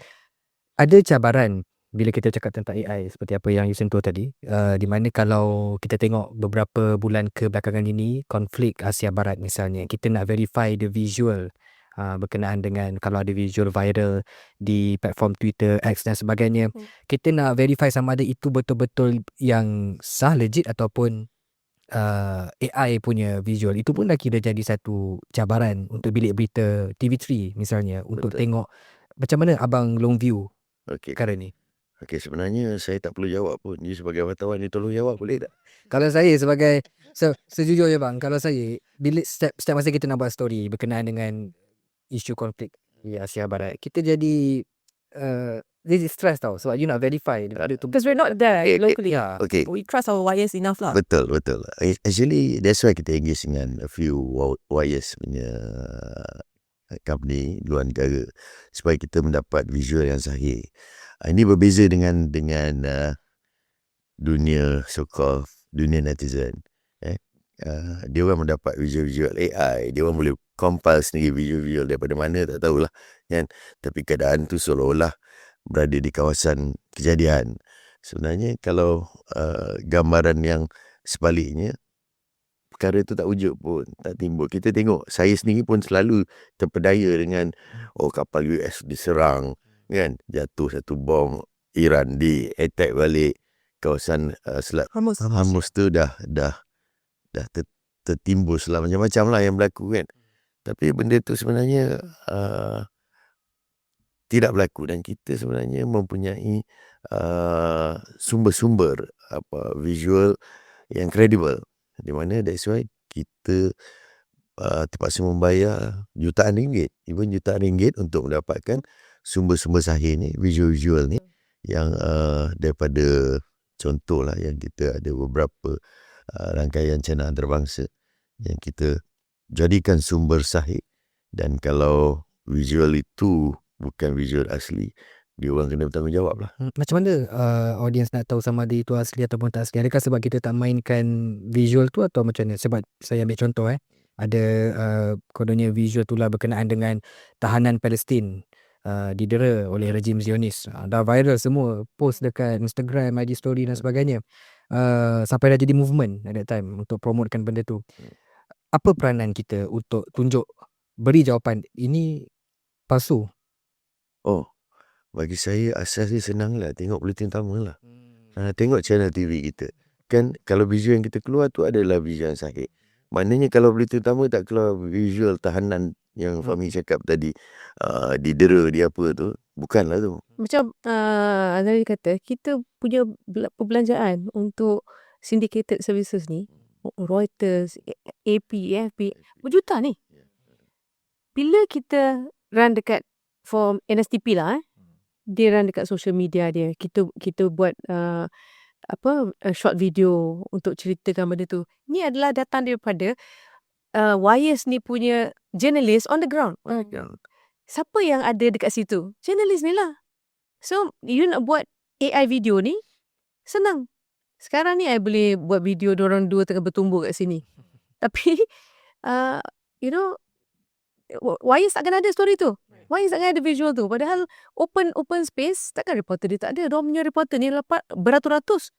Ada cabaran bila kita cakap tentang AI seperti apa yang you sentuh tadi, di mana kalau kita tengok beberapa bulan kebelakangan ini, konflik Asia Barat misalnya, kita nak verify the visual berkenaan dengan kalau ada visual viral di platform Twitter, X dan sebagainya, kita nak verify sama ada itu betul-betul yang sah, legit ataupun AI punya visual. Itu pun dah kira jadi satu cabaran untuk bilik berita TV3 misalnya, untuk tengok macam mana Abang Long view perkara ni. Okey, sebenarnya saya tak perlu jawab pun. You sebagai wartawan, you tolong jawab boleh tak? Kalau saya sebagai sejujurnya bang, kalau saya bila setiap masa kita nak buat story berkenaan dengan isu konflik di Asia Barat, kita jadi this is stress tau, sebab you nak verify Because we're not there locally. Yeah. Okay. We trust our wires enough lah. Betul. Actually, that's why kita engage dengan a few wires punya company luar negara supaya kita mendapat visual yang sahih. Ini berbeza dengan dunia so-called dunia netizen. Dia orang mendapat visual AI, dia orang boleh compile sendiri visual daripada mana tak tahulah kan. Tapi keadaan tu seolah-olah berada di kawasan kejadian. Sebenarnya kalau gambaran yang sebaliknya, perkara tu tak wujud pun, tak timbul. Kita tengok, saya sendiri pun selalu terpedaya dengan kapal US diserang kan, jatuh satu bom, Iran di attack balik, kawasan Selat Hormuz tu dah tertimbul lah, macam-macam lah yang berlaku kan. Tapi benda tu sebenarnya tidak berlaku, dan kita sebenarnya mempunyai sumber-sumber visual yang kredibel, di mana that's why kita terpaksa membayar jutaan ringgit untuk mendapatkan sumber-sumber sahih ni, visual-visual ni, yang daripada contoh lah, yang kita ada beberapa rangkaian channel antarabangsa yang kita jadikan sumber sahih. Dan kalau visual itu bukan visual asli, dia orang kena bertanggungjawab lah. Macam mana audience nak tahu sama ada itu asli ataupun tak asli? Adakah sebab kita tak mainkan visual tu atau macam mana? Sebab saya ambil contoh ada kononnya visual tu lah berkenaan dengan tahanan Palestin didera oleh rejim Zionis. Dah viral semua, post dekat Instagram, IG story dan sebagainya. Sampai dah jadi movement at that time untuk promotekan benda tu. Apa peranan kita untuk beri jawapan ini palsu? Oh, bagi saya asas dia senang lah. Tengok bulletin utama lah. Tengok channel TV kita. Kan kalau visual yang kita keluar tu adalah visual yang sahih. Maknanya kalau bulletin utama tak keluar visual tahanan yang Fahmi cakap tadi, didera dia apa tu, bukanlah tu. Macam Azari kata, kita punya perbelanjaan untuk syndicated services ni, Reuters, AP, AFP, berjuta ni. Bila kita run dekat for NSTP lah, dia run dekat social media dia. Kita buat short video untuk ceritakan benda tu. Ni adalah datang daripada Wires ni punya journalist on the ground. Siapa yang ada dekat situ? Journalist ni lah. So, you nak buat AI video ni, senang. Sekarang ni I boleh buat video dorang dua tengah bertumbuk kat sini. Tapi, Wires takkan ada story tu. Wires takkan ada visual tu. Padahal open space, takkan reporter dia tak ada. Diorang punya reporter ni beratus-ratus.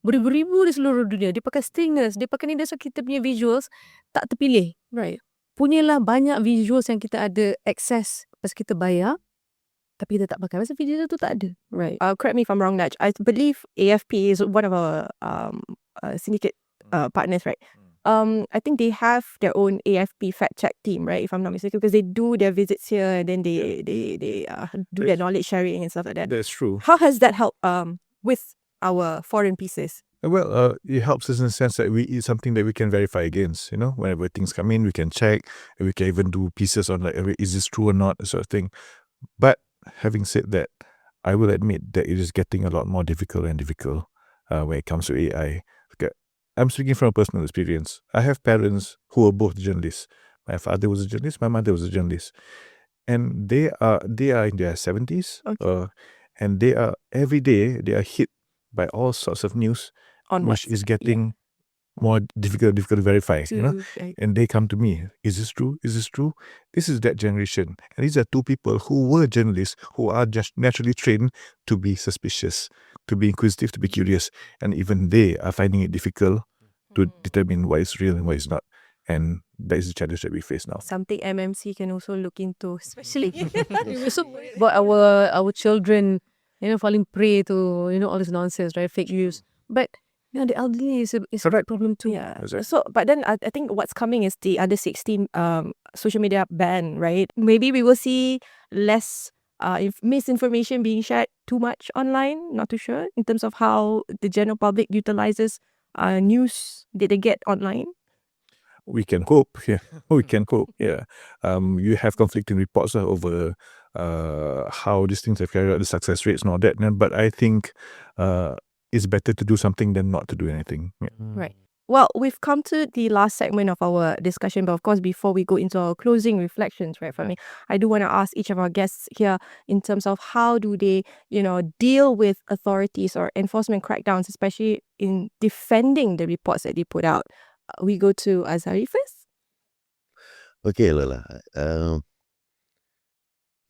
Beribu-ribu di seluruh dunia. Dia pakai stringers, dia pakai ni. So kita punya visuals tak terpilih. Right. Punyalah banyak visuals yang kita ada access pas kita bayar. Tapi kita tak pakai. Pasal video tu tak ada. Right. Correct me if I'm wrong, Naj. I believe AFP is one of our syndicate partners, right? I think they have their own AFP fact check team, right? If I'm not mistaken, because they do their visits here and then they do their knowledge sharing and stuff like that. That's true. How has that helped with our foreign pieces? Well, it helps us in the sense that it's something that we can verify against, whenever things come in, we can check, and we can even do pieces on like, is this true or not, that sort of thing. But having said that, I will admit that it is getting a lot more difficult and difficult when it comes to AI. Okay. I'm speaking from a personal experience. I have parents who are both journalists. My father was a journalist, my mother was a journalist. And they are in their 70s. Okay. And they are, every day, they are hit by all sorts of news, which is getting more difficult to verify, and they come to me, is this true? Is this true? This is that generation. And these are two people who were journalists, who are just naturally trained to be suspicious, to be inquisitive, to be curious. And even they are finding it difficult to determine what is real and what is not. And that is the challenge that we face now. Something MMC can also look into, especially. But our children, falling prey to, all this nonsense, right? Fake news. But the elderly is a right problem too. Yeah. Exactly. So, but then I think what's coming is the under 16 social media ban, right? Maybe we will see less misinformation being shared too much online. Not too sure in terms of how the general public utilizes news that they get online. We can hope, yeah. We can hope, yeah. You have conflicting reports over how these things have carried out, the success rates and all that. But I think it's better to do something than not to do anything. Yeah. Right. Well, we've come to the last segment of our discussion, but of course, before we go into our closing reflections, right, for me, I do want to ask each of our guests here in terms of how do they, deal with authorities or enforcement crackdowns, especially in defending the reports that they put out. We go to Azari first. Okay, Lola.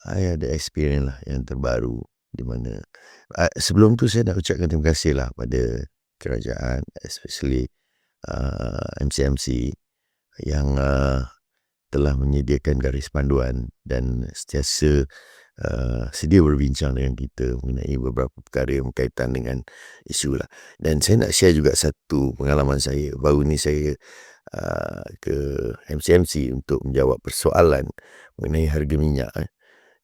I ada experience lah yang terbaru di mana sebelum tu saya nak ucapkan terima kasih lah pada kerajaan, especially MCMC yang telah menyediakan garis panduan dan sentiasa sedia berbincang dengan kita mengenai beberapa perkara yang berkaitan dengan isu lah. Dan saya nak share juga satu pengalaman saya. Baru ni saya ke MCMC untuk menjawab persoalan mengenai harga minyak.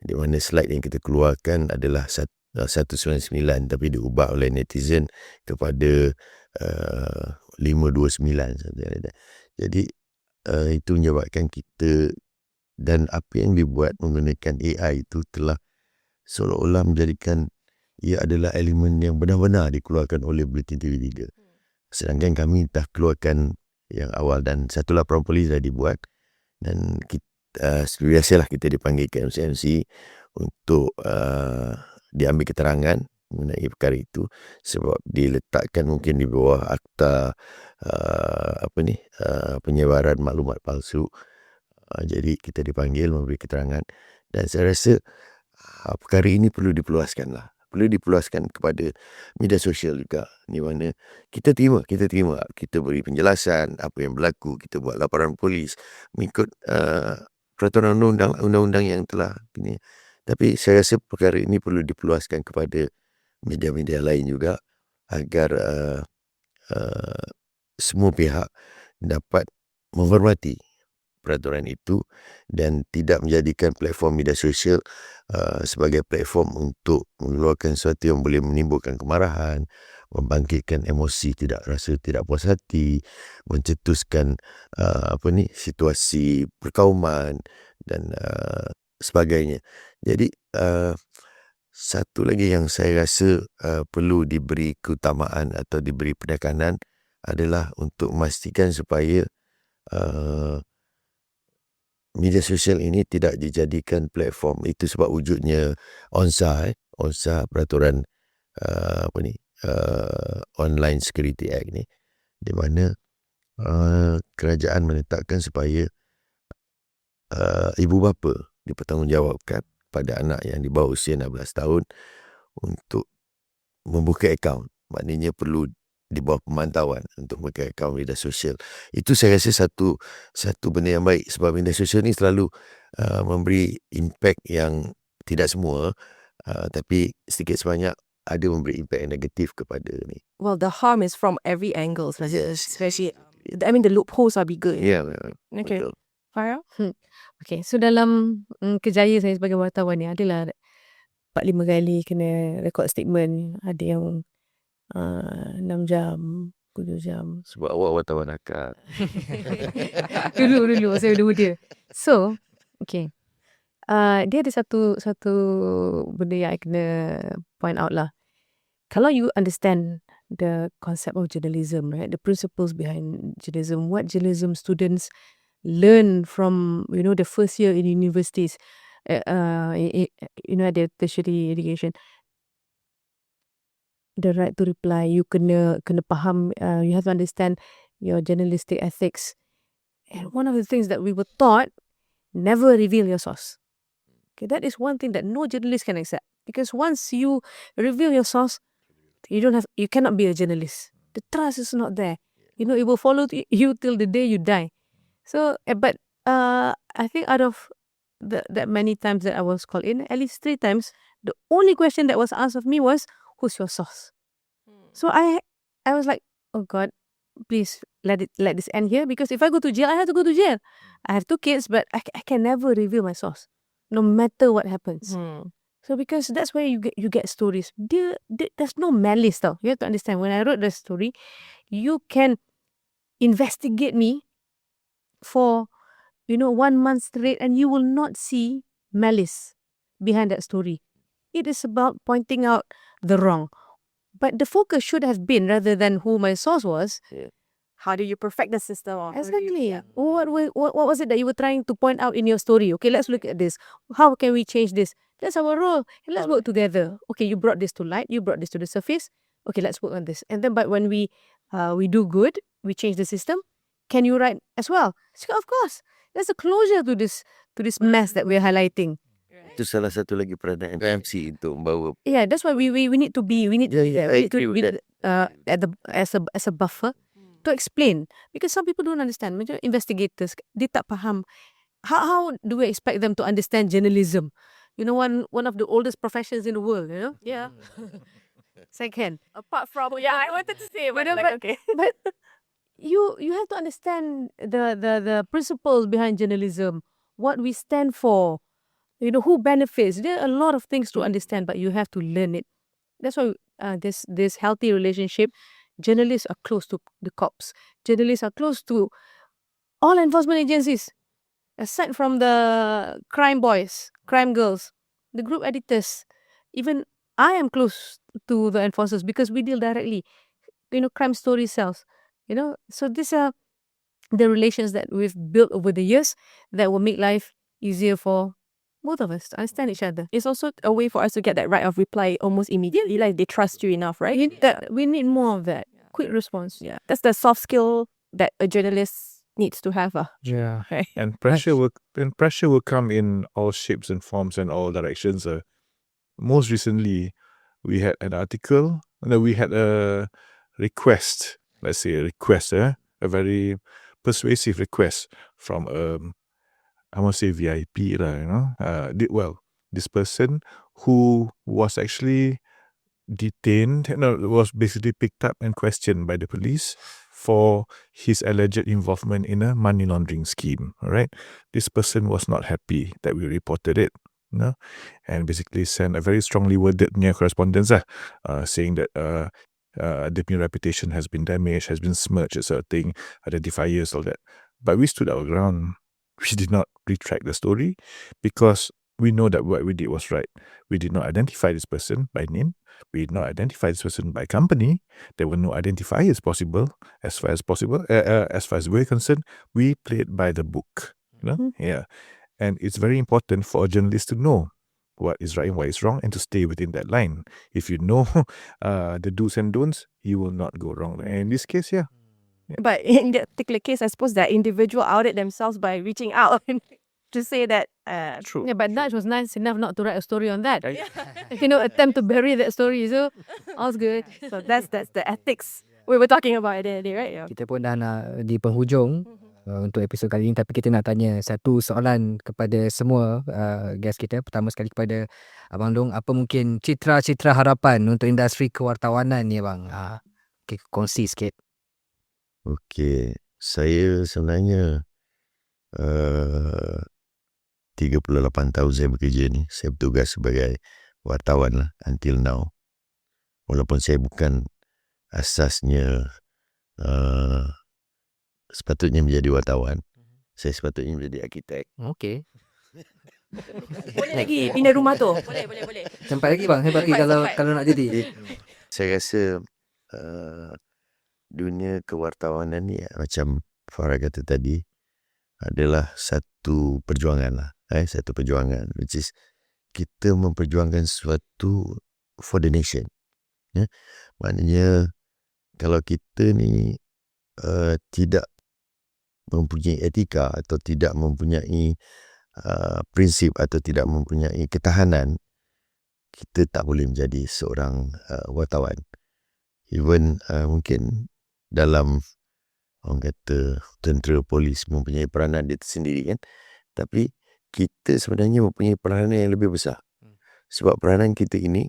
Di mana slide yang kita keluarkan adalah 199 tapi diubah oleh netizen kepada 529. Jadi itu menyebabkan kita dan apa yang dibuat menggunakan AI itu telah seolah-olah menjadikan ia adalah elemen yang benar-benar dikeluarkan oleh Bulletin TV3. Sedangkan kami dah keluarkan yang awal dan satu laporan polis dah dibuat dan kita, seperti biasalah kita dipanggil ke MCMC untuk diambil keterangan mengenai perkara itu sebab diletakkan mungkin di bawah akta penyebaran maklumat palsu. Jadi kita dipanggil memberi keterangan dan saya rasa perkara ini perlu diperluaskan lah. Perlu diperluaskan kepada media sosial juga. Di mana kita terima. Kita beri penjelasan apa yang berlaku. Kita buat laporan polis mengikut peraturan undang-undang yang telah ini. Tapi saya rasa perkara ini perlu diperluaskan kepada media-media lain juga agar semua pihak dapat menghormati peraturan itu dan tidak menjadikan platform media sosial sebagai platform untuk mengeluarkan sesuatu yang boleh menimbulkan kemarahan, membangkitkan emosi, rasa tidak puas hati, mencetuskan situasi perkauman dan sebagainya. Jadi satu lagi yang saya rasa perlu diberi keutamaan atau diberi penekanan adalah untuk memastikan supaya media sosial ini tidak dijadikan platform. Itu sebab wujudnya ONSA peraturan Online Security Act ni, di mana kerajaan menetapkan supaya ibu bapa dipertanggungjawabkan pada anak yang di bawah usia 16 tahun untuk membuka akaun. Maknanya perlu di bawah pemantauan untuk membuka akaun media sosial. Itu saya rasa satu benda yang baik, sebab media sosial ni selalu memberi impact yang tidak semua, tapi sedikit sebanyak ada memberi impact yang negatif kepada ni. Well, the harm is from every angle, especially, I mean, the loopholes are bigger. Ya, Okay. betul. Farah? Okay, so dalam kerjaya saya sebagai wartawan ni adalah 4-5 kali kena record statement. Ada yang 6 jam, 7 jam. Sebab awak wartawan akak. Dulu saya muda. So, okay. Dia ada satu benda yang I kena point out lah. Kalau you understand the concept of journalism, right, the principles behind journalism, what journalism students learn from, the first year in universities, at their tertiary education, the right to reply, you kena faham, you have to understand your journalistic ethics. And one of the things that we were taught, never reveal your source. Okay, that is one thing that no journalist can accept, because once you reveal your source, you cannot be a journalist. The trust is not there. It will follow you till the day you die. So, but I think out of that many times that I was called in, at least 3 times, the only question that was asked of me was, who's your source? So I was like, oh God, please let this end here, because if I go to jail, I have to go to jail. I have 2 kids, but I can never reveal my source, no matter what happens. So because that's where you get stories. There's no malice though. You have to understand, when I wrote the story, you can investigate me for 1 month straight and you will not see malice behind that story. It is about pointing out the wrong. But the focus should have been, rather than who my source was, How do you perfect the system? Or how do you- exactly. Yeah. What was it that you were trying to point out in your story? Okay, let's look at this. How can we change this? That's our role. And let's work together. Okay, you brought this to light. You brought this to the surface. Okay, let's work on this. And then, but when we do good, we change the system. Can you write as well? So, of course, there's a closure to this mess that we're highlighting. Itu salah satu lagi peranan MC untuk membawa. Yeah, that's why we need to be I agree to with be as a buffer to explain, because some people don't understand. Macam investigators, dia tak faham. How do we expect them to understand journalism? One of the oldest professions in the world. Yeah. Second, Apart from, I wanted to say, but okay. but you have to understand the principles behind journalism, what we stand for, who benefits. There are a lot of things to understand, but you have to learn it. That's why this healthy relationship. Journalists are close to the cops. Journalists are close to all enforcement agencies, aside from the crime boys, crime girls, the group editors. Even I am close to the enforcers because we deal directly. Crime story cells. So these are the relations that we've built over the years that will make life easier for both of us to understand each other. It's also a way for us to get that right of reply almost immediately. Like they trust you enough, right? We need more of that. Quick response. Yeah. That's the soft skill that a journalist needs to have. Yeah. Right. And pressure will come in all shapes and forms and all directions. Most recently, we had an article. No, we had a request. Let's say a request. A very persuasive request from I won't say VIP lah. This person who was actually detained. No, was basically picked up and questioned by the police for his alleged involvement in a money laundering scheme. All right, this person was not happy that we reported it. No, and basically sent a very strongly worded near correspondence, saying that the reputation has been damaged, has been smirched, that sort of thing, identifiers, all that. But we stood our ground. We did not retract the story because we know that what we did was right. We did not identify this person by name. We did not identify this person by company. There were no identifiers possible. As far as we're concerned, we played by the book. Yeah. And it's very important for a journalist to know what is right and what is wrong and to stay within that line. If you know the do's and don'ts, you will not go wrong. And in this case, yeah. But in that particular case, I suppose that individual outed themselves by reaching out to say that. True. Yeah, but Dutch was nice enough not to write a story on that. Attempt to bury that story. So, all's good. So that's the ethics we were talking about at the day, right? Yeah. Kita pun dah nak di penghujung untuk episod kali ini, tapi kita nak tanya satu soalan kepada semua guest kita. Pertama sekali kepada Abang Long, apa mungkin citra-citra harapan untuk industri kewartawanan ni bang? Okay, kongsi sikit. Okey, saya sebenarnya 38 tahun saya bekerja ni. Saya bertugas sebagai wartawan lah until now. Walaupun saya bukan asasnya sepatutnya menjadi wartawan. Saya sepatutnya menjadi arkitek. Okey. Boleh lagi pindah rumah tu. Boleh. Sampai lagi bang, hebat lagi kalau nak jadi. Saya rasa dunia kewartawanan ni macam Farah kata tadi adalah satu perjuangan lah. Satu perjuangan which is kita memperjuangkan sesuatu for the nation. Maknanya kalau kita ni tidak mempunyai etika atau tidak mempunyai prinsip atau tidak mempunyai ketahanan, kita tak boleh menjadi seorang wartawan. Even mungkin dalam orang kata tentera, polis mempunyai peranan dia tersendiri kan, tapi kita sebenarnya mempunyai peranan yang lebih besar. Sebab peranan kita ini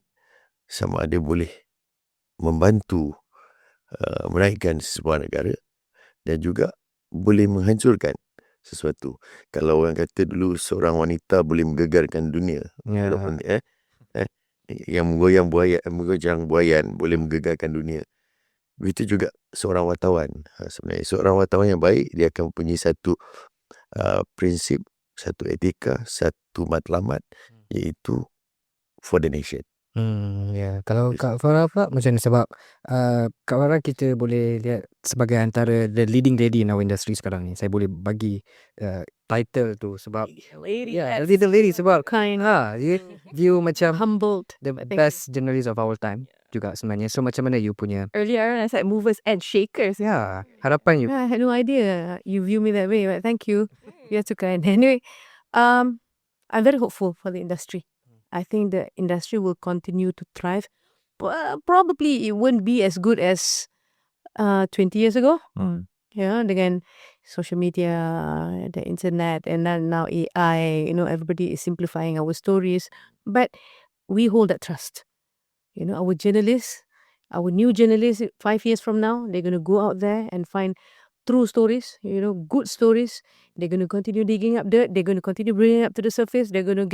sama ada boleh membantu menaikkan sebuah negara dan juga boleh menghancurkan sesuatu. Kalau orang kata dulu seorang wanita boleh menggegarkan dunia, yang menggoyang buayan boleh menggegarkan dunia. Begitu juga seorang wartawan. Sebenarnya seorang wartawan yang baik, dia akan mempunyai satu prinsip, satu etika, satu matlamat, iaitu for the nation. Kalau Kak Farah pula macam ni, sebab Kak Farah kita boleh lihat sebagai antara the leading lady in our industry sekarang ni. Saya boleh bagi title tu sebab Lady. the lady sebab you macam Humbled. the best journalist of our time juga sebenarnya. So macam mana you punya Earlier I said movers and shakers. harapan you? I had no idea you view me that way, but thank you. You're too kind. Anyway, I'm very hopeful for the industry. I think the industry will continue to thrive. Probably it won't be as good as 20 years ago. Dengan social media, the internet, and then now AI, everybody is simplifying our stories. But we hold that trust. Our journalists, our new journalists, 5 years from now, they're going to go out there and find true stories, good stories. They're going to continue digging up dirt. They're going to continue bringing it up to the surface. They will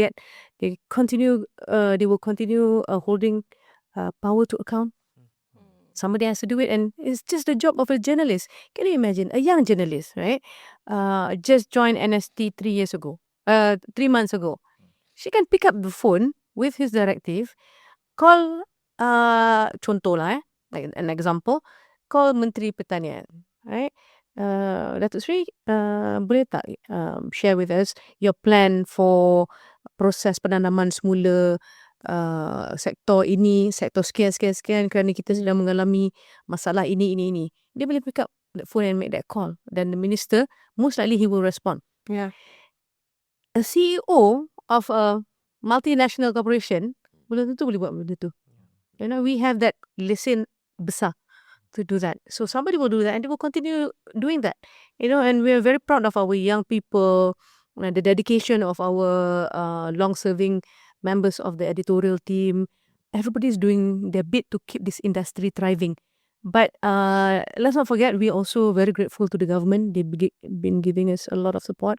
continue holding power to account. Somebody has to do it, and it's just the job of a journalist. Can you imagine a young journalist, right? Just joined NST 3 months ago. She can pick up the phone with his directive, call, contoh lah, like an example, call Menteri Pertanian, right? Datuk Sri, boleh tak share with us your plan for proses penanaman semula sektor ini, sektor sekian kerana kita sedang mengalami masalah ini. Dia boleh pick up the phone and make that call, then the minister, most likely he will respond. Yeah. A CEO of a multinational corporation, belum tentu boleh buat benda tu. We have that lesen besar to do that. So somebody will do that and they will continue doing that. And we are very proud of our young people, the dedication of our long-serving members of the editorial team. Everybody is doing their bit to keep this industry thriving. But let's not forget, we're also very grateful to the government. They've been giving us a lot of support,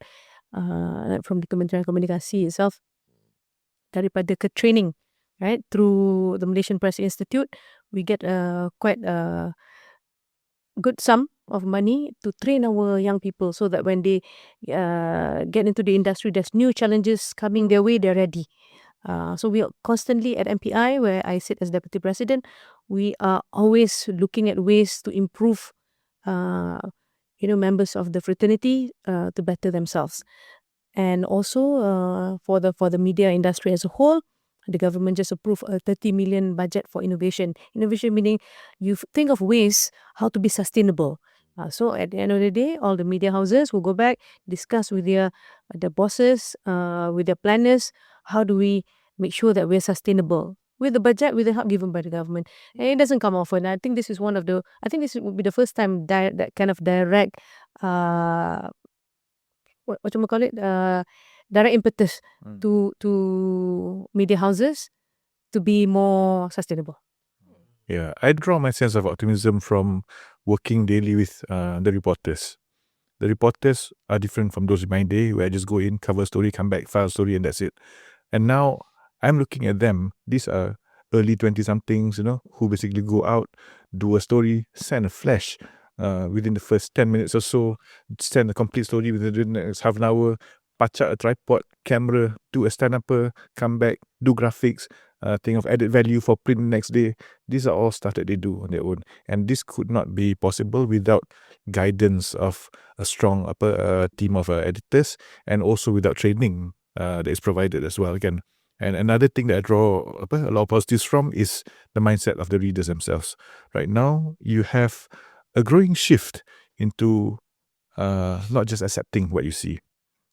like from the Kementerian Komunikasi itself, daripada ke training, right? Through the Malaysian Press Institute, we get quite a good sum of money to train our young people so that when they get into the industry, there's new challenges coming their way, they're ready. So we are constantly at MPI, where I sit as Deputy President, we are always looking at ways to improve, members of the fraternity to better themselves. And also for the media industry as a whole, the government just approved a 30 million budget for innovation. Innovation meaning you think of ways how to be sustainable. So at the end of the day, all the media houses will go back, discuss with their bosses, with their planners, how do we make sure that we're sustainable with the budget, with the help given by the government. And it doesn't come often. I think this would be the first time that kind of direct, what you call it, direct impetus to media houses to be more sustainable. Yeah, I draw my sense of optimism from working daily with the reporters. The reporters are different from those in my day, where I just go in, cover story, come back, file story, and that's it. And now I'm looking at them. These are early 20-somethings, who basically go out, do a story, send a flash within the first 10 minutes or so, send a complete story within the next half an hour, pacak a tripod, camera, do a stand-upper, come back, do graphics, think of added value for print the next day. These are all stuff that they do on their own. And this could not be possible without guidance of a strong team of editors, and also without training that is provided as well. Again, and another thing that I draw a lot of positives from is the mindset of the readers themselves. Right now, you have a growing shift into not just accepting what you see,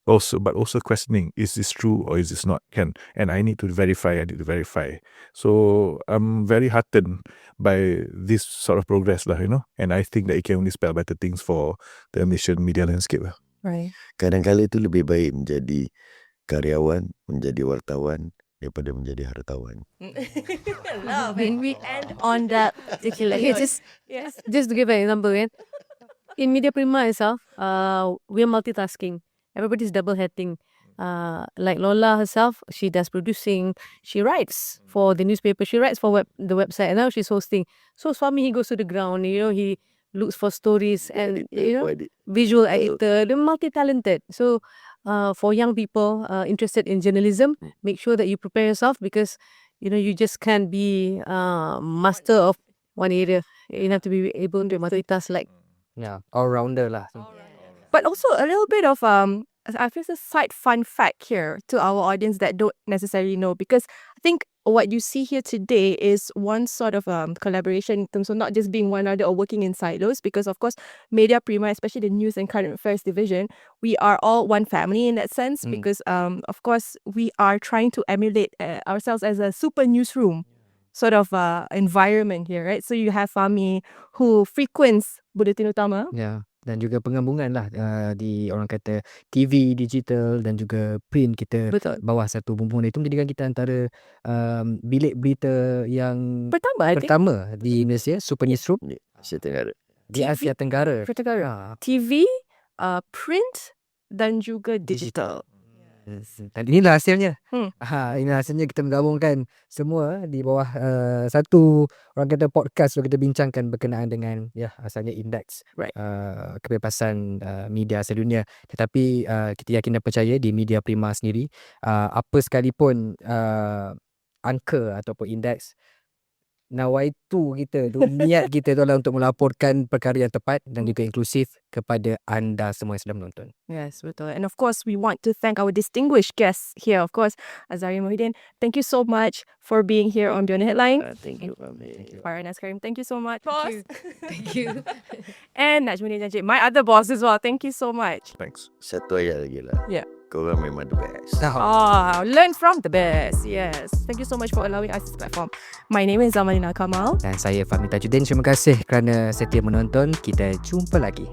but also questioning, is this true or is this not? And I need to verify. So I'm very heartened by this sort of progress lah, and I think that it can only spell better things for the Malaysian media landscape lah. Right. Kadang-kadang itu lebih baik menjadi karyawan, menjadi wartawan daripada menjadi hartawan. Love. And we end on that particular. Just to give an example, in Media Prima itself, we're multitasking. Everybody's double-hatting. Like Lola herself, she does producing. She writes for the newspaper. She writes for the website. And now she's hosting. So Swami, he goes to the ground. He looks for stories and visual editor. They're multi-talented. So for young people interested in journalism, make sure that you prepare yourself, because you just can't be master of one area. You have to be able to multitask, like all-rounder lah. But also a little bit of I feel a side fun fact here to our audience that don't necessarily know, because I think what you see here today is one sort of collaboration in terms of not just being one another or working in silos, because of course Media Prima, especially the news and current affairs division, we are all one family in that sense, because of course we are trying to emulate ourselves as a super newsroom sort of environment here, right? So you have Fahmi who frequents Buletin Utama. Ya, dan juga penggabungan lah di orang kata TV, digital dan juga print kita. Betul. Bawah satu bumbung. Itu menjadikan kita antara bilik berita yang Pertama di Malaysia, Super Newsroom Di Asia Tenggara. di Asia Tenggara. TV, print dan juga digital. Dan inilah hasilnya. Inilah hasilnya, kita menggabungkan semua di bawah satu, orang kata, podcast yang kita bincangkan berkenaan dengan asalnya indeks kebebasan media sedunia. Tetapi kita yakin dan percaya di Media Prima sendiri, apa sekalipun angka ataupun indeks, nawaitu kita tu, niat kita tu adalah untuk melaporkan perkara yang tepat dan juga inklusif kepada anda semua yang sedang menonton. Yes, betul. And of course, we want to thank our distinguished guests here. Of course, Azari Mohidin, thank you so much for being here on Beyond the Headline. Thank you, Fahmi. Farhan Askarim, thank you so much. Boss. Thank you. And Najmuddin Janjit, my other boss as well. Thank you so much. Thanks. Satu ayat lagi lah. Yeah. Korang memang the best. Learn from the best. Yes. Thank you so much for allowing us this platform. My name is Zamalina Kamal. Dan saya Fahmi Tajuddin. Terima kasih kerana setia menonton. Kita jumpa lagi.